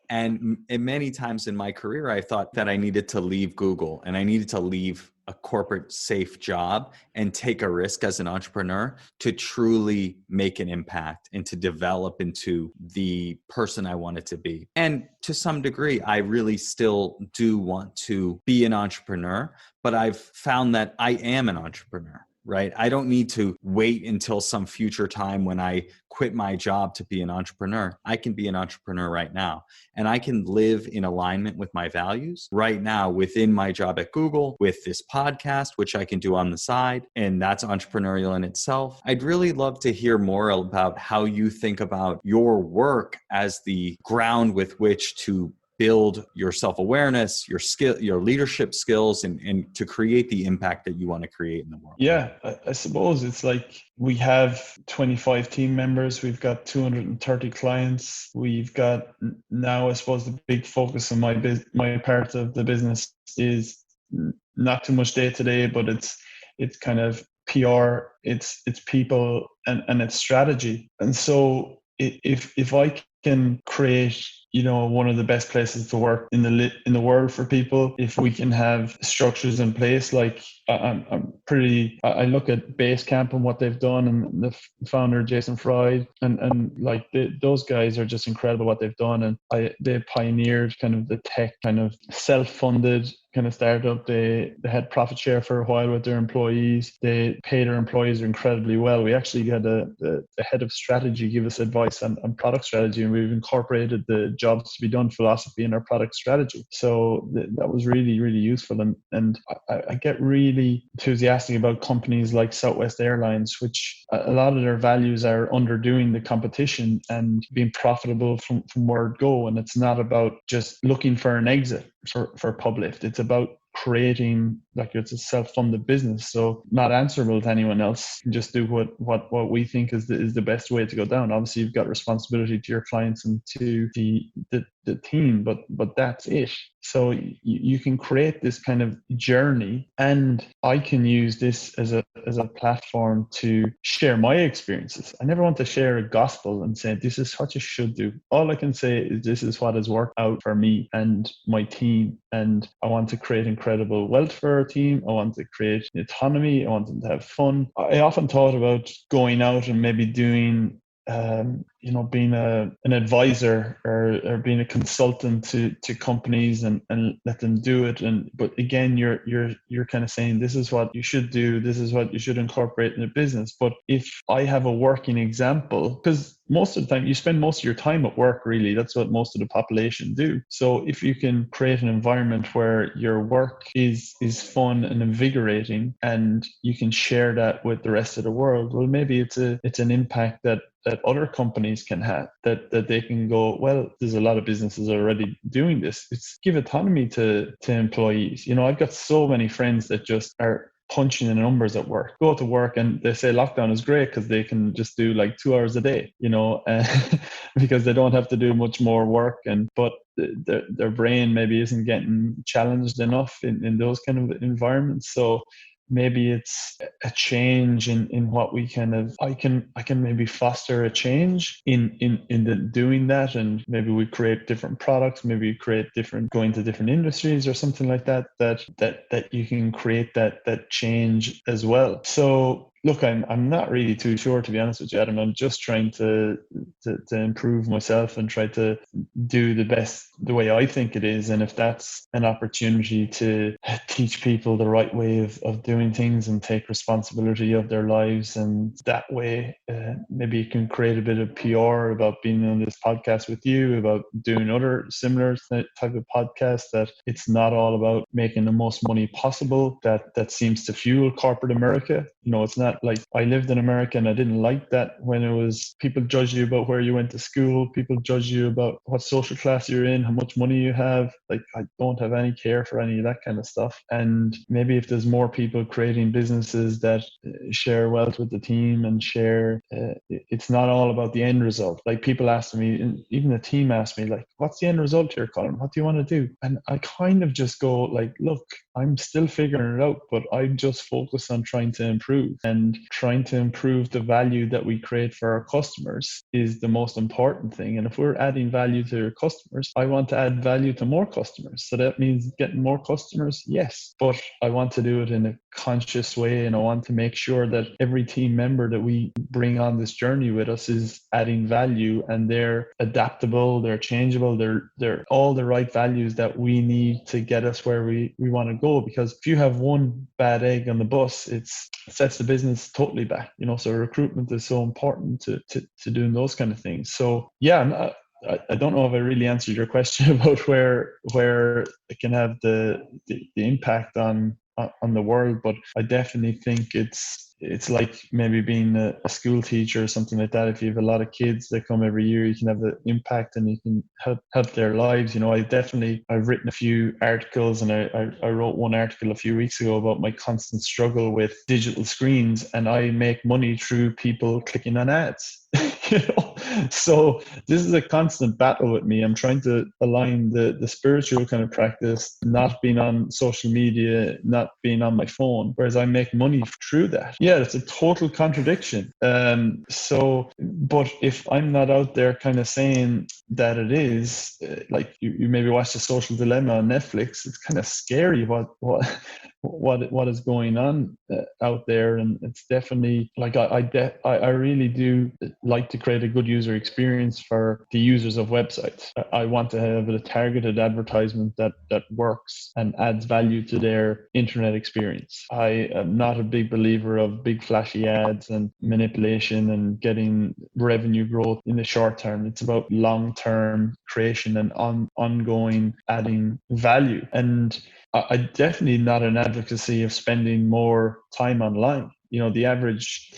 And many times in my career, I thought that I needed to leave Google and I needed to leave a corporate safe job and take a risk as an entrepreneur to truly make an impact and to develop into the person I wanted to be. And to some degree, I really still do want to be an entrepreneur, but I've found that I am an entrepreneur. Right? I don't need to wait until some future time when I quit my job to be an entrepreneur. I can be an entrepreneur right now, and I can live in alignment with my values right now within my job at Google with this podcast, which I can do on the side. And that's entrepreneurial in itself. I'd really love to hear more about how you think about your work as the ground with which to build your self-awareness, your skill, your leadership skills, and to create the impact that you want to create in the world. Yeah, I suppose it's like we have 25 team members. We've got 230 clients. We've got now, I suppose, the big focus on my part of the business is not too much day to day, but it's kind of PR, it's people, and it's strategy. And so if I can create one of the best places to work in the world for people if we can have structures in place. Like I look at Basecamp and what they've done, and the founder Jason Fried, and like those guys are just incredible what they've done, and they pioneered kind of the tech, kind of self-funded kind of startup. They had profit share for a while with their employees. They pay their employees incredibly well. We actually had the head of strategy give us advice on product strategy, and we've incorporated the jobs to be done philosophy in our product strategy. So that was really, really useful. And I get really enthusiastic about companies like Southwest Airlines, which a lot of their values are underdoing the competition and being profitable from word go. And it's not about just looking for an exit for Publift. It's about creating, like, it's a self-funded business, so not answerable to anyone else. Just do what we think is the best way to go down. Obviously, you've got responsibility to your clients and to the team, but that's it. So you can create this kind of journey, and I can use this as a platform to share my experiences. I never want to share a gospel and say this is what you should do. All I can say is this is what has worked out for me and my team, and I want to create incredible wealth for our team. I want to create autonomy. I want them to have fun. I often thought about going out and maybe doing being an advisor or being a consultant to companies and let them do it. But again, you're kind of saying this is what you should do, this is what you should incorporate in a business. But if I have a working example, because most of the time you spend most of your time at work, really, that's what most of the population do. So if you can create an environment where your work is fun and invigorating, and you can share that with the rest of the world, well, maybe it's an impact that other companies can have, that they can go, well, there's a lot of businesses already doing this. It's give autonomy to employees. I've got so many friends that just are punching in numbers at work, go to work, and they say lockdown is great because they can just do like 2 hours a day, because they don't have to do much more work. But their brain maybe isn't getting challenged enough in those kind of environments. So maybe it's a change in what we kind of, I can maybe foster a change in the doing that, and maybe we create different products, maybe we create go into different industries or something like that you can create that change as well. So look, I'm not really too sure, to be honest with you, Adam. I'm just trying to improve myself and try to do the best the way I think it is. And if that's an opportunity to teach people the right way of doing things and take responsibility of their lives, and that way maybe you can create a bit of PR about being on this podcast with you, about doing other similar type of podcasts, that it's not all about making the most money possible that seems to fuel corporate America. It's not like I lived in America and I didn't like that when it was people judge you about where you went to school, people judge you about what social class you're in, how much money you have. Like, I don't have any care for any of that kind of stuff. And maybe if there's more people creating businesses that share wealth with the team and share, it's not all about the end result. Like, people ask me, and even the team asked me, like, what's the end result here, Colm? What do you want to do? And I kind of just go like, look, I'm still figuring it out, but I just focus on trying to improve, and trying to improve the value that we create for our customers is the most important thing. And if we're adding value to your customers, I want to add value to more customers. So that means getting more customers, yes, but I want to do it in a conscious way, and I want to make sure that every team member that we bring on this journey with us is adding value, and they're adaptable, they're changeable, they're all the right values that we need to get us where we want to go. Because if you have one bad egg on the bus, it sets the business totally back. So recruitment is so important to doing those kind of things. So yeah, I don't know if I really answered your question about where it can have the impact on the world, but I definitely think it's like maybe being a school teacher or something like that. If you have a lot of kids that come every year, you can have an impact and you can help their lives. I've written a few articles, and I wrote one article a few weeks ago about my constant struggle with digital screens, and I make money through people clicking on ads. you know. So this is a constant battle with me. I'm trying to align the spiritual kind of practice, not being on social media, not being on my phone, whereas I make money through that. Yeah, it's a total contradiction. But if I'm not out there kind of saying that it is, like you maybe watch The Social Dilemma on Netflix, it's kind of scary what is going on out there. And it's definitely like I really do like to create a good user experience for the users of websites. I want to have a targeted advertisement that works and adds value to their internet experience. I am not a big believer of big flashy ads and manipulation and getting revenue growth in the short term. It's about long-term creation and ongoing adding value. And I definitely not an advocacy of spending more time online. You know, the average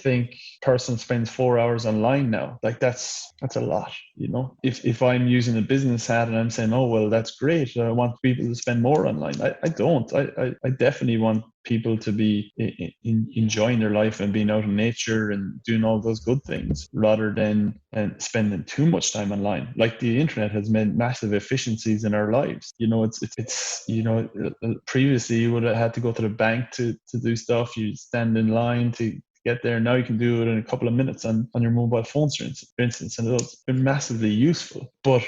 person spends 4 hours online now. Like that's a lot, you know. If I'm using a business hat and I'm saying, oh, well, that's great, I want people to spend more online. I don't. I definitely want people to be enjoying their life and being out in nature and doing all those good things rather than spending too much time online. Like the internet has made massive efficiencies in our lives. You know, it's you know, previously you would have had to go to the bank to do stuff. You stand in line to get there. Now you can do it in a couple of minutes on your mobile phone, for instance, and it's been massively useful. But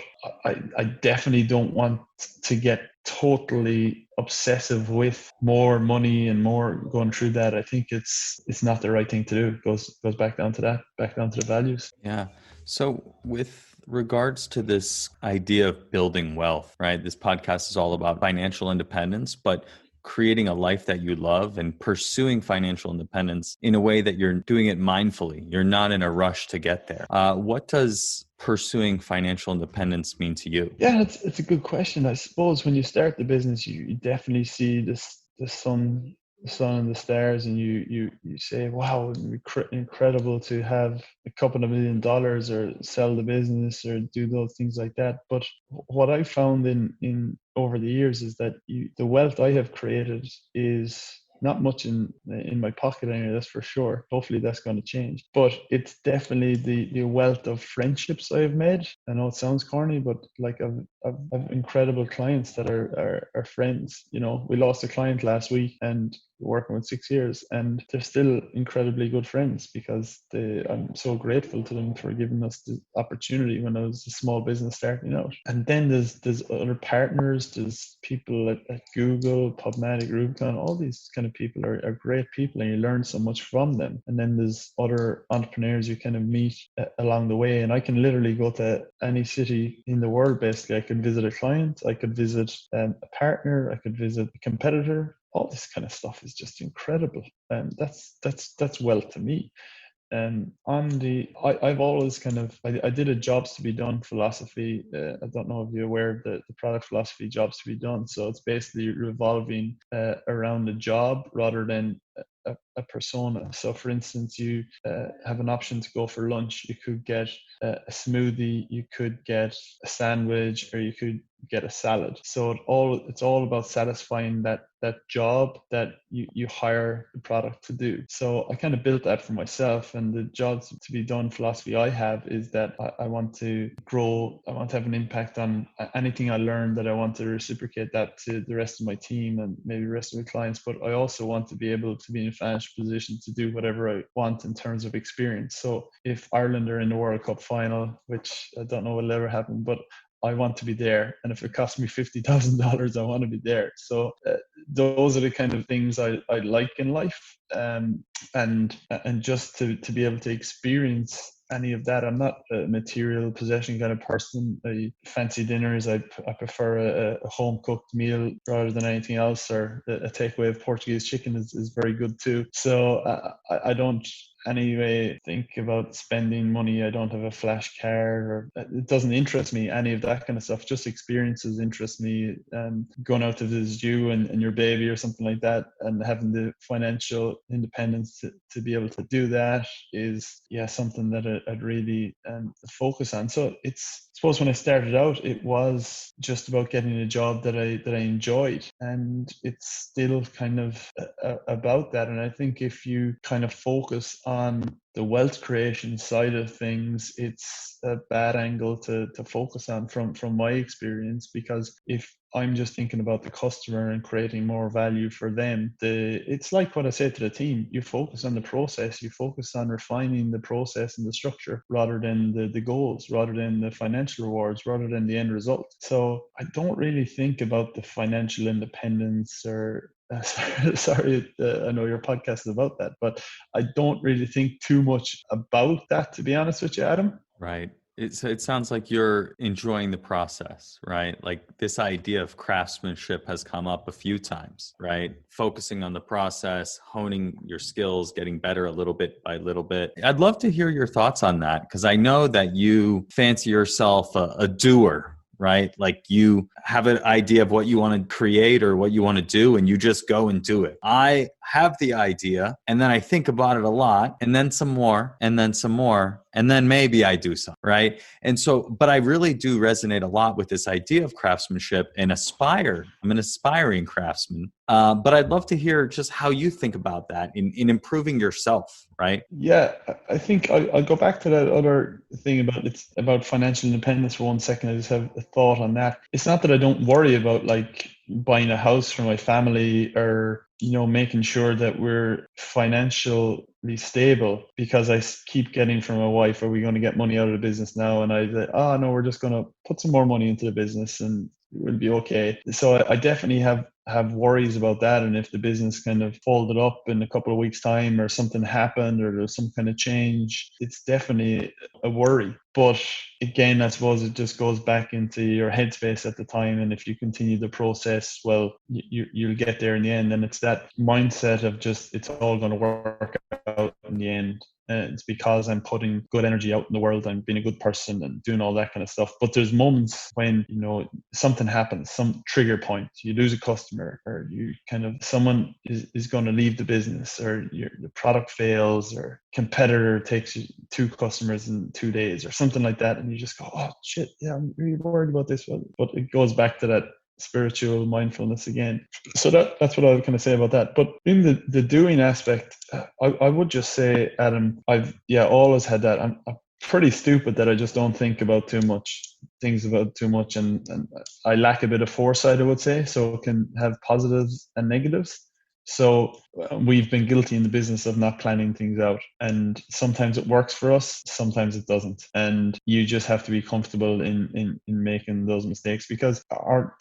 I definitely don't want to get totally obsessive with more money and more going through that. I think it's not the right thing to do. It goes back down to that, back down to the values. Yeah. So with regards to this idea of building wealth, right? This podcast is all about financial independence, but creating a life that you love and pursuing financial independence in a way that you're doing it mindfully. You're not in a rush to get there. What does pursuing financial independence mean to you? Yeah, it's a good question. I suppose when you start the business, you definitely see the sun and the stars, and you say, wow, it'd be incredible to have a couple of $1 million or sell the business or do those things like that. But what I found in over the years is that the wealth I have created is not much in my pocket anymore, that's for sure. Hopefully that's going to change. But it's definitely the wealth of friendships I've made. I know it sounds corny, but like I've incredible clients that are friends. You know, we lost a client last week and working with 6 years, and they're still incredibly good friends because I'm so grateful to them for giving us the opportunity when I was a small business starting out. And then there's other partners, there's people at Google, Publift, Rubicon, all these kind of people are great people, and you learn so much from them. And then there's other entrepreneurs you kind of meet along the way, and I can literally go to any city in the world. Basically, I could visit a client, I could visit a partner, I could visit a competitor. All this kind of stuff is just incredible, and that's wealth to me. And I've always kind of I did a jobs to be done philosophy. I don't know if you're aware of the product philosophy, jobs to be done. So it's basically revolving around a job rather than a persona. So for instance, you have an option to go for lunch. You could get a smoothie, you could get a sandwich, or you could get a salad. So it's all about satisfying that job that you hire the product to do. So I kind of built that for myself, and the jobs to be done philosophy I have is that I want to grow. I want to have an impact on anything I learn, that I want to reciprocate that to the rest of my team and maybe the rest of the clients. But I also want to be able to be in a financial position to do whatever I want in terms of experience. So if Ireland are in the World Cup final, which I don't know will ever happen, but I want to be there. And if it costs me $50,000, I want to be there. So those are the kind of things I like in life. And just to be able to experience any of that. I'm not a material possession kind of person. Fancy dinners, I prefer a home cooked meal rather than anything else, or a takeaway of Portuguese chicken is very good too. So I don't anyway think about spending money. I don't have a flash card, or it doesn't interest me, any of that kind of stuff. Just experiences interest me. Going out to visit you and your baby or something like that, and having the financial independence to be able to do that is something that I'd really focus on. So I suppose when I started out, it was just about getting a job that I enjoyed, and it's still kind of about that. And I think if you kind of focus on the wealth creation side of things, it's a bad angle to focus on from my experience, because if I'm just thinking about the customer and creating more value for them, it's like what I said to the team: you focus on the process, you focus on refining the process and the structure rather than the goals, rather than the financial rewards, rather than the end result. So I don't really think about the financial independence or sorry, I know your podcast is about that, but I don't really think too much about that, to be honest with you, Adam. Right. It sounds like you're enjoying the process, right? Like this idea of craftsmanship has come up a few times, right? Focusing on the process, honing your skills, getting better a little bit by little bit. I'd love to hear your thoughts on that, because I know that you fancy yourself a doer, right? Like you have an idea of what you want to create or what you want to do, and you just go and do it. I have the idea, and then I think about it a lot, and then some more, and then some more, and then maybe I do something, right? And so, but I really do resonate a lot with this idea of craftsmanship and I'm an aspiring craftsman. But I'd love to hear just how you think about that in improving yourself, right? Yeah, I think I'll go back to that other thing about financial independence for 1 second. I just have a thought on that. It's not that I don't worry about like buying a house for my family or, making sure that we're financially stable, because I keep getting from my wife, are we going to get money out of the business now? And I say, oh no, we're just going to put some more money into the business and we'll be okay. So I definitely have worries about that. And if the business kind of folded up in a couple of weeks' time, or something happened, or there's some kind of change, it's definitely a worry. But again, I suppose it just goes back into your headspace at the time. And if you continue the process, well, you'll get there in the end. And it's that mindset of just, it's all going to work out in the end. It's because I'm putting good energy out in the world. I'm being a good person and doing all that kind of stuff. But there's moments when, something happens, some trigger point, you lose a customer, or someone is going to leave the business, or the product fails, or competitor takes you 2 customers in 2 days or something like that. And you just go, oh shit, yeah, I'm really worried about this. But it goes back to that spiritual mindfulness again. So that's what I would kind of say about that. But in the doing aspect, I would just say, Adam, I've always had that. I'm pretty stupid that I just don't think about too much, and I lack a bit of foresight, I would say. So it can have positives and negatives. So we've been guilty in the business of not planning things out, and sometimes it works for us, sometimes it doesn't, and you just have to be comfortable in making those mistakes, because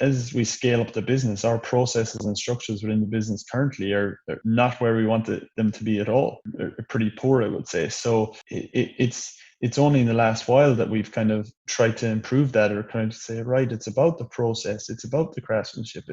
as we scale up the business, our processes and structures within the business currently are not where we wanted them to be at all. They're pretty poor, I would say. So it's only in the last while that we've kind of tried to improve that, or kind of say, right, it's about the process, it's about the craftsmanship.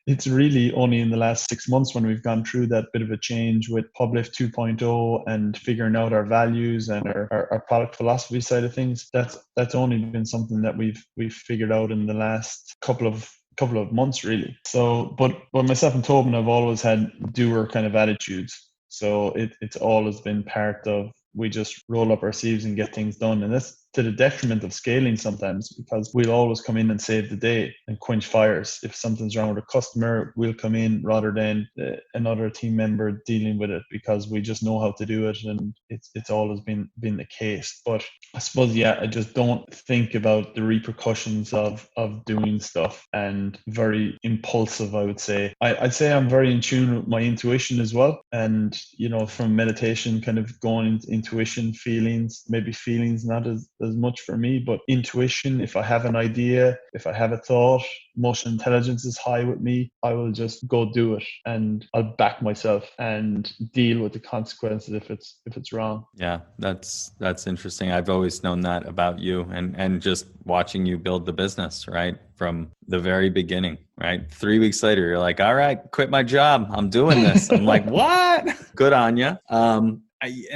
It's really only in the last 6 months when we've gone through that bit of a change with Publift 2.0 and figuring out our values and our product philosophy side of things. That's only been something that we've figured out in the last couple of months, really. So, but myself and Tobin have always had doer kind of attitudes. So it's always been part of, we just roll up our sleeves and get things done. And that's to the detriment of scaling sometimes, because we'll always come in and save the day and quench fires. If something's wrong with a customer, we'll come in rather than another team member dealing with it, because we just know how to do it, and it's always been the case. But I suppose, I just don't think about the repercussions of doing stuff, and very impulsive, I would say. I'd say I'm very in tune with my intuition as well. And, from meditation, kind of going into intuition, feelings not as much for me, but intuition. If I have an idea, if I have a thought, emotional intelligence is high with me, I will just go do it, and I'll back myself and deal with the consequences if it's wrong. Yeah, that's interesting. I've always known that about you, and just watching you build the business, right? From the very beginning, right? 3 weeks later, you're like, all right, quit my job, I'm doing this. I'm like, what? Good on you.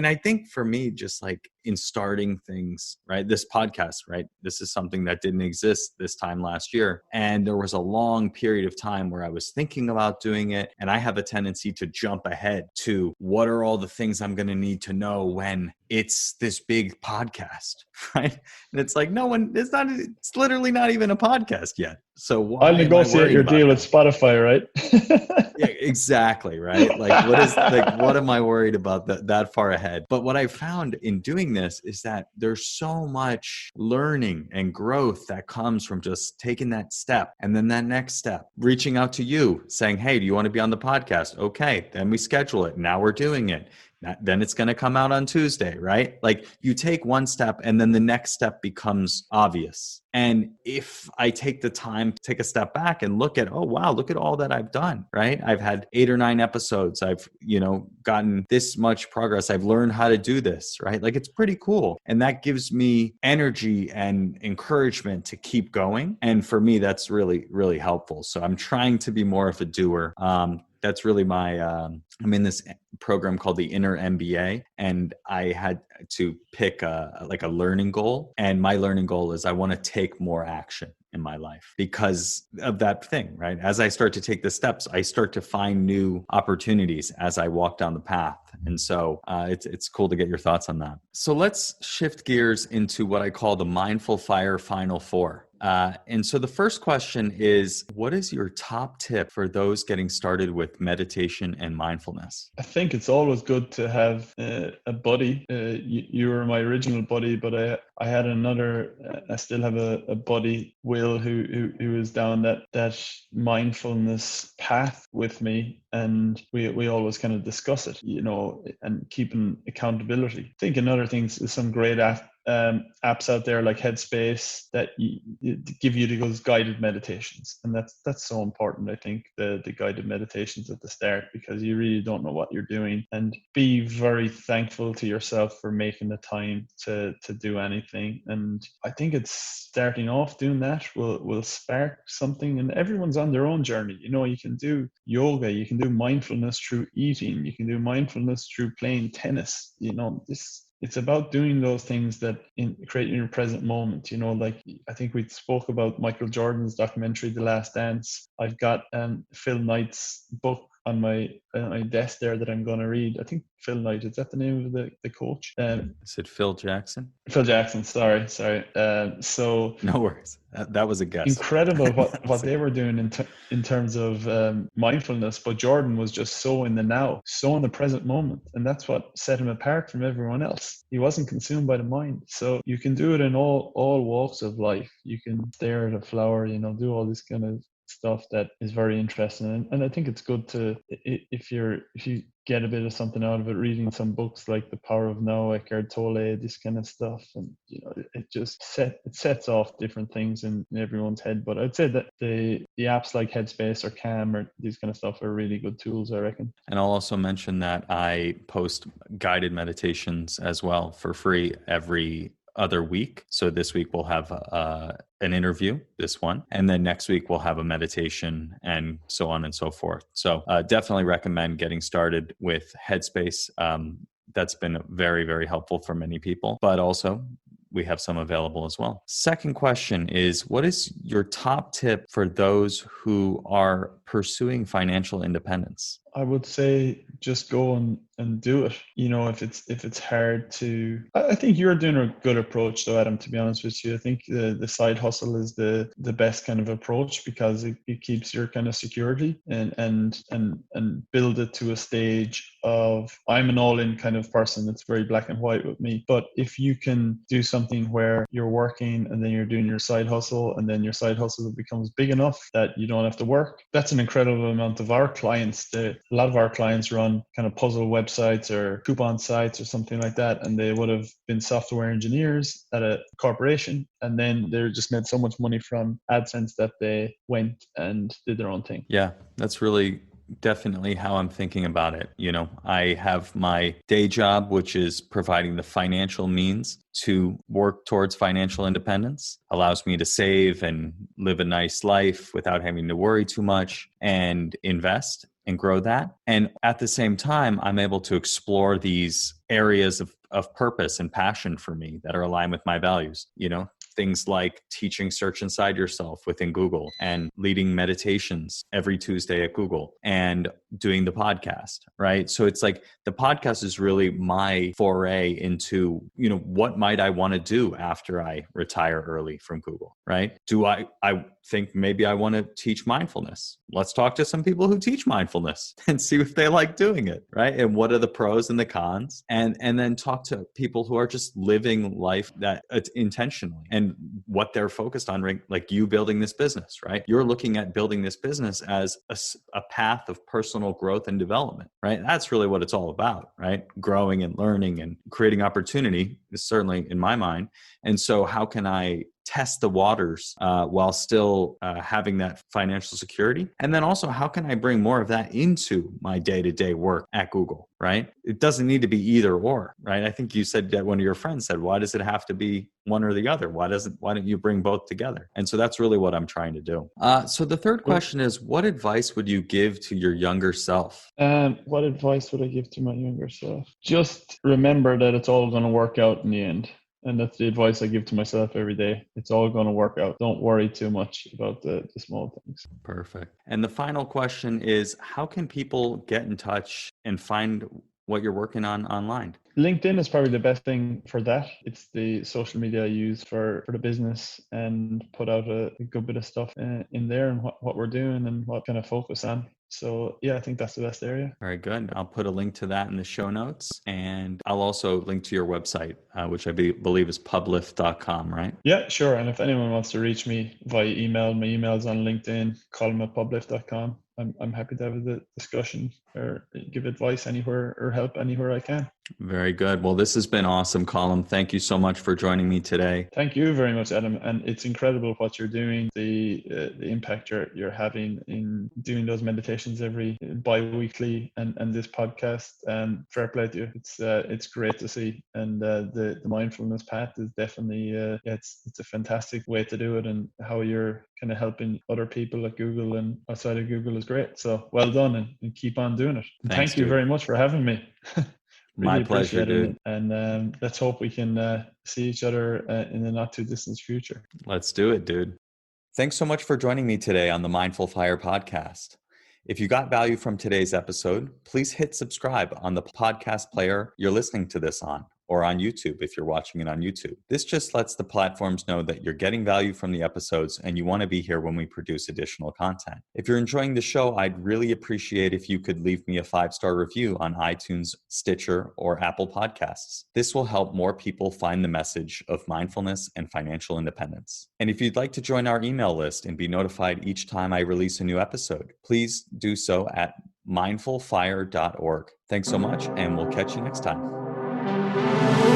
I think for me, just like in starting things, right? This podcast, right? This is something that didn't exist this time last year. And there was a long period of time where I was thinking about doing it. And I have a tendency to jump ahead to what are all the things I'm going to need to know when it's this big podcast, right? And it's like, it's literally not even a podcast yet. So why I'll negotiate your deal with Spotify, right? Yeah, exactly. Right. What am I worried about that far ahead? But what I found in doing this is that there's so much learning and growth that comes from just taking that step, and then that next step, reaching out to you saying, hey, do you want to be on the podcast? Okay. Then we schedule it. Now we're doing it. Then it's going to come out on Tuesday, right? Like you take one step and then the next step becomes obvious. And if I take the time to take a step back and look at, oh, wow, look at all that I've done, right? I've had 8 or 9 episodes. I've, gotten this much progress. I've learned how to do this, right? Like it's pretty cool. And that gives me energy and encouragement to keep going. And for me, that's really, really helpful. So I'm trying to be more of a doer. That's really I'm in this program called the Inner MBA, and I had to pick a learning goal. And my learning goal is I want to take more action in my life because of that thing, right? As I start to take the steps, I start to find new opportunities as I walk down the path. And so it's cool to get your thoughts on that. So let's shift gears into what I call the Mindful Fire Final Four. And so the first question is, what is your top tip for those getting started with meditation and mindfulness? I think it's always good to have a buddy. You were my original buddy, but I had another. I still have a buddy, Will, who is down that mindfulness path with me, and we always kind of discuss it, and keeping accountability. I think another thing is some great apps out there like Headspace that give you those guided meditations, and that's so important. I think the guided meditations at the start, because you really don't know what you're doing, and be very thankful to yourself for making the time to do anything. And I think it's starting off doing that will spark something, and everyone's on their own journey. You can do yoga, you can do mindfulness through eating, you can do mindfulness through playing tennis. It's about doing those things that create your present moment. Like I think we spoke about Michael Jordan's documentary, The Last Dance. I've got Phil Knight's book on my desk there that I'm going to read. I think Phil Knight, is that the name of the coach? Is it Phil Jackson? Phil Jackson, sorry. So no worries. That was a guess. Incredible what they were doing in terms of mindfulness, but Jordan was just so in the now, so in the present moment, and that's what set him apart from everyone else. He wasn't consumed by the mind. So you can do it in all walks of life. You can stare at a flower, do all this kind of stuff that is very interesting, and I think it's good to, if you get a bit of something out of it, reading some books like The Power of Now, Eckhart Tolle, this kind of stuff, and it just sets off different things in everyone's head. But I'd say that the apps like Headspace or Calm or these kind of stuff are really good tools, I reckon. And I'll also mention that I post guided meditations as well for free every other week. So this week we'll have an interview, this one, and then next week we'll have a meditation and so on and so forth. So definitely recommend getting started with Headspace. That's been very, very helpful for many people, but also we have some available as well. Second question is, what is your top tip for those who are pursuing financial independence? I would say just go and do it. If it's hard to, I think you're doing a good approach though, Adam, to be honest with you. I think the side hustle is the best kind of approach, because it keeps your kind of security and build it to a stage of, I'm an all-in kind of person. It's very black and white with me. But if you can do something where you're working and then you're doing your side hustle, and then your side hustle becomes big enough that you don't have to work, that's an incredible amount of our clients. A lot of our clients run kind of puzzle websites or coupon sites or something like that, and they would have been software engineers at a corporation, and then they just made so much money from AdSense that they went and did their own thing. Yeah, that's really definitely how I'm thinking about it. I have my day job, which is providing the financial means to work towards financial independence, allows me to save and live a nice life without having to worry too much and invest and grow that. And at the same time, I'm able to explore these areas of purpose and passion for me that are aligned with my values. Things like teaching Search Inside Yourself within Google, and leading meditations every Tuesday at Google, and doing the podcast, right? So it's like the podcast is really my foray into, what might I want to do after I retire early from Google, right? Do I think maybe I want to teach mindfulness. Let's talk to some people who teach mindfulness and see if they like doing it, right? And what are the pros and the cons? And then talk to people who are just living life that intentionally and what they're focused on, right? Like you building this business, right? You're looking at building this business as a path of personal growth and development, right? That's really what it's all about, right? Growing and learning and creating opportunity is certainly in my mind. And so how can I test the waters while still having that financial security? And then also, how can I bring more of that into my day-to-day work at Google, right? It doesn't need to be either or, right? I think you said that one of your friends said, why does it have to be one or the other? Why don't you bring both together? And so that's really what I'm trying to do. So the third question is, what advice would you give to your younger self? What advice would I give to my younger self? Just remember that it's all going to work out in the end. And that's the advice I give to myself every day. It's all going to work out. Don't worry too much about the small things. Perfect. And the final question is, how can people get in touch and find what you're working on online? LinkedIn is probably the best thing for that. It's the social media I use for the business and put out a good bit of stuff in there and what we're doing and what kind of focus on. So yeah, I think that's the best area. Very good. I'll put a link to that in the show notes. And I'll also link to your website, which I believe is publift.com, right? Yeah, sure. And if anyone wants to reach me via email, my email's on LinkedIn, colm@publift.com. I'm happy to have a discussion or give advice anywhere or help anywhere I can. Very good. Well, this has been awesome, Colm. Thank you so much for joining me today. Thank you very much, Adam. And it's incredible what you're doing, the impact you're having in doing those meditations every bi-weekly and this podcast. Fair play to you. It's great to see. And the mindfulness path is definitely it's a fantastic way to do it, and how you're kind of helping other people at Google and outside of Google is great. So well done, and keep on doing it. Thank you very much for having me. My pleasure, dude. And let's hope we can see each other in the not too distant future. Let's do it, dude. Thanks so much for joining me today on the Mindful Fire podcast. If you got value from today's episode, please hit subscribe on the podcast player you're listening to this on, or on YouTube if you're watching it on YouTube. This just lets the platforms know that you're getting value from the episodes and you want to be here when we produce additional content. If you're enjoying the show, I'd really appreciate if you could leave me a 5-star review on iTunes, Stitcher, or Apple Podcasts. This will help more people find the message of mindfulness and financial independence. And if you'd like to join our email list and be notified each time I release a new episode, please do so at mindfulfire.org. Thanks so much, and we'll catch you next time.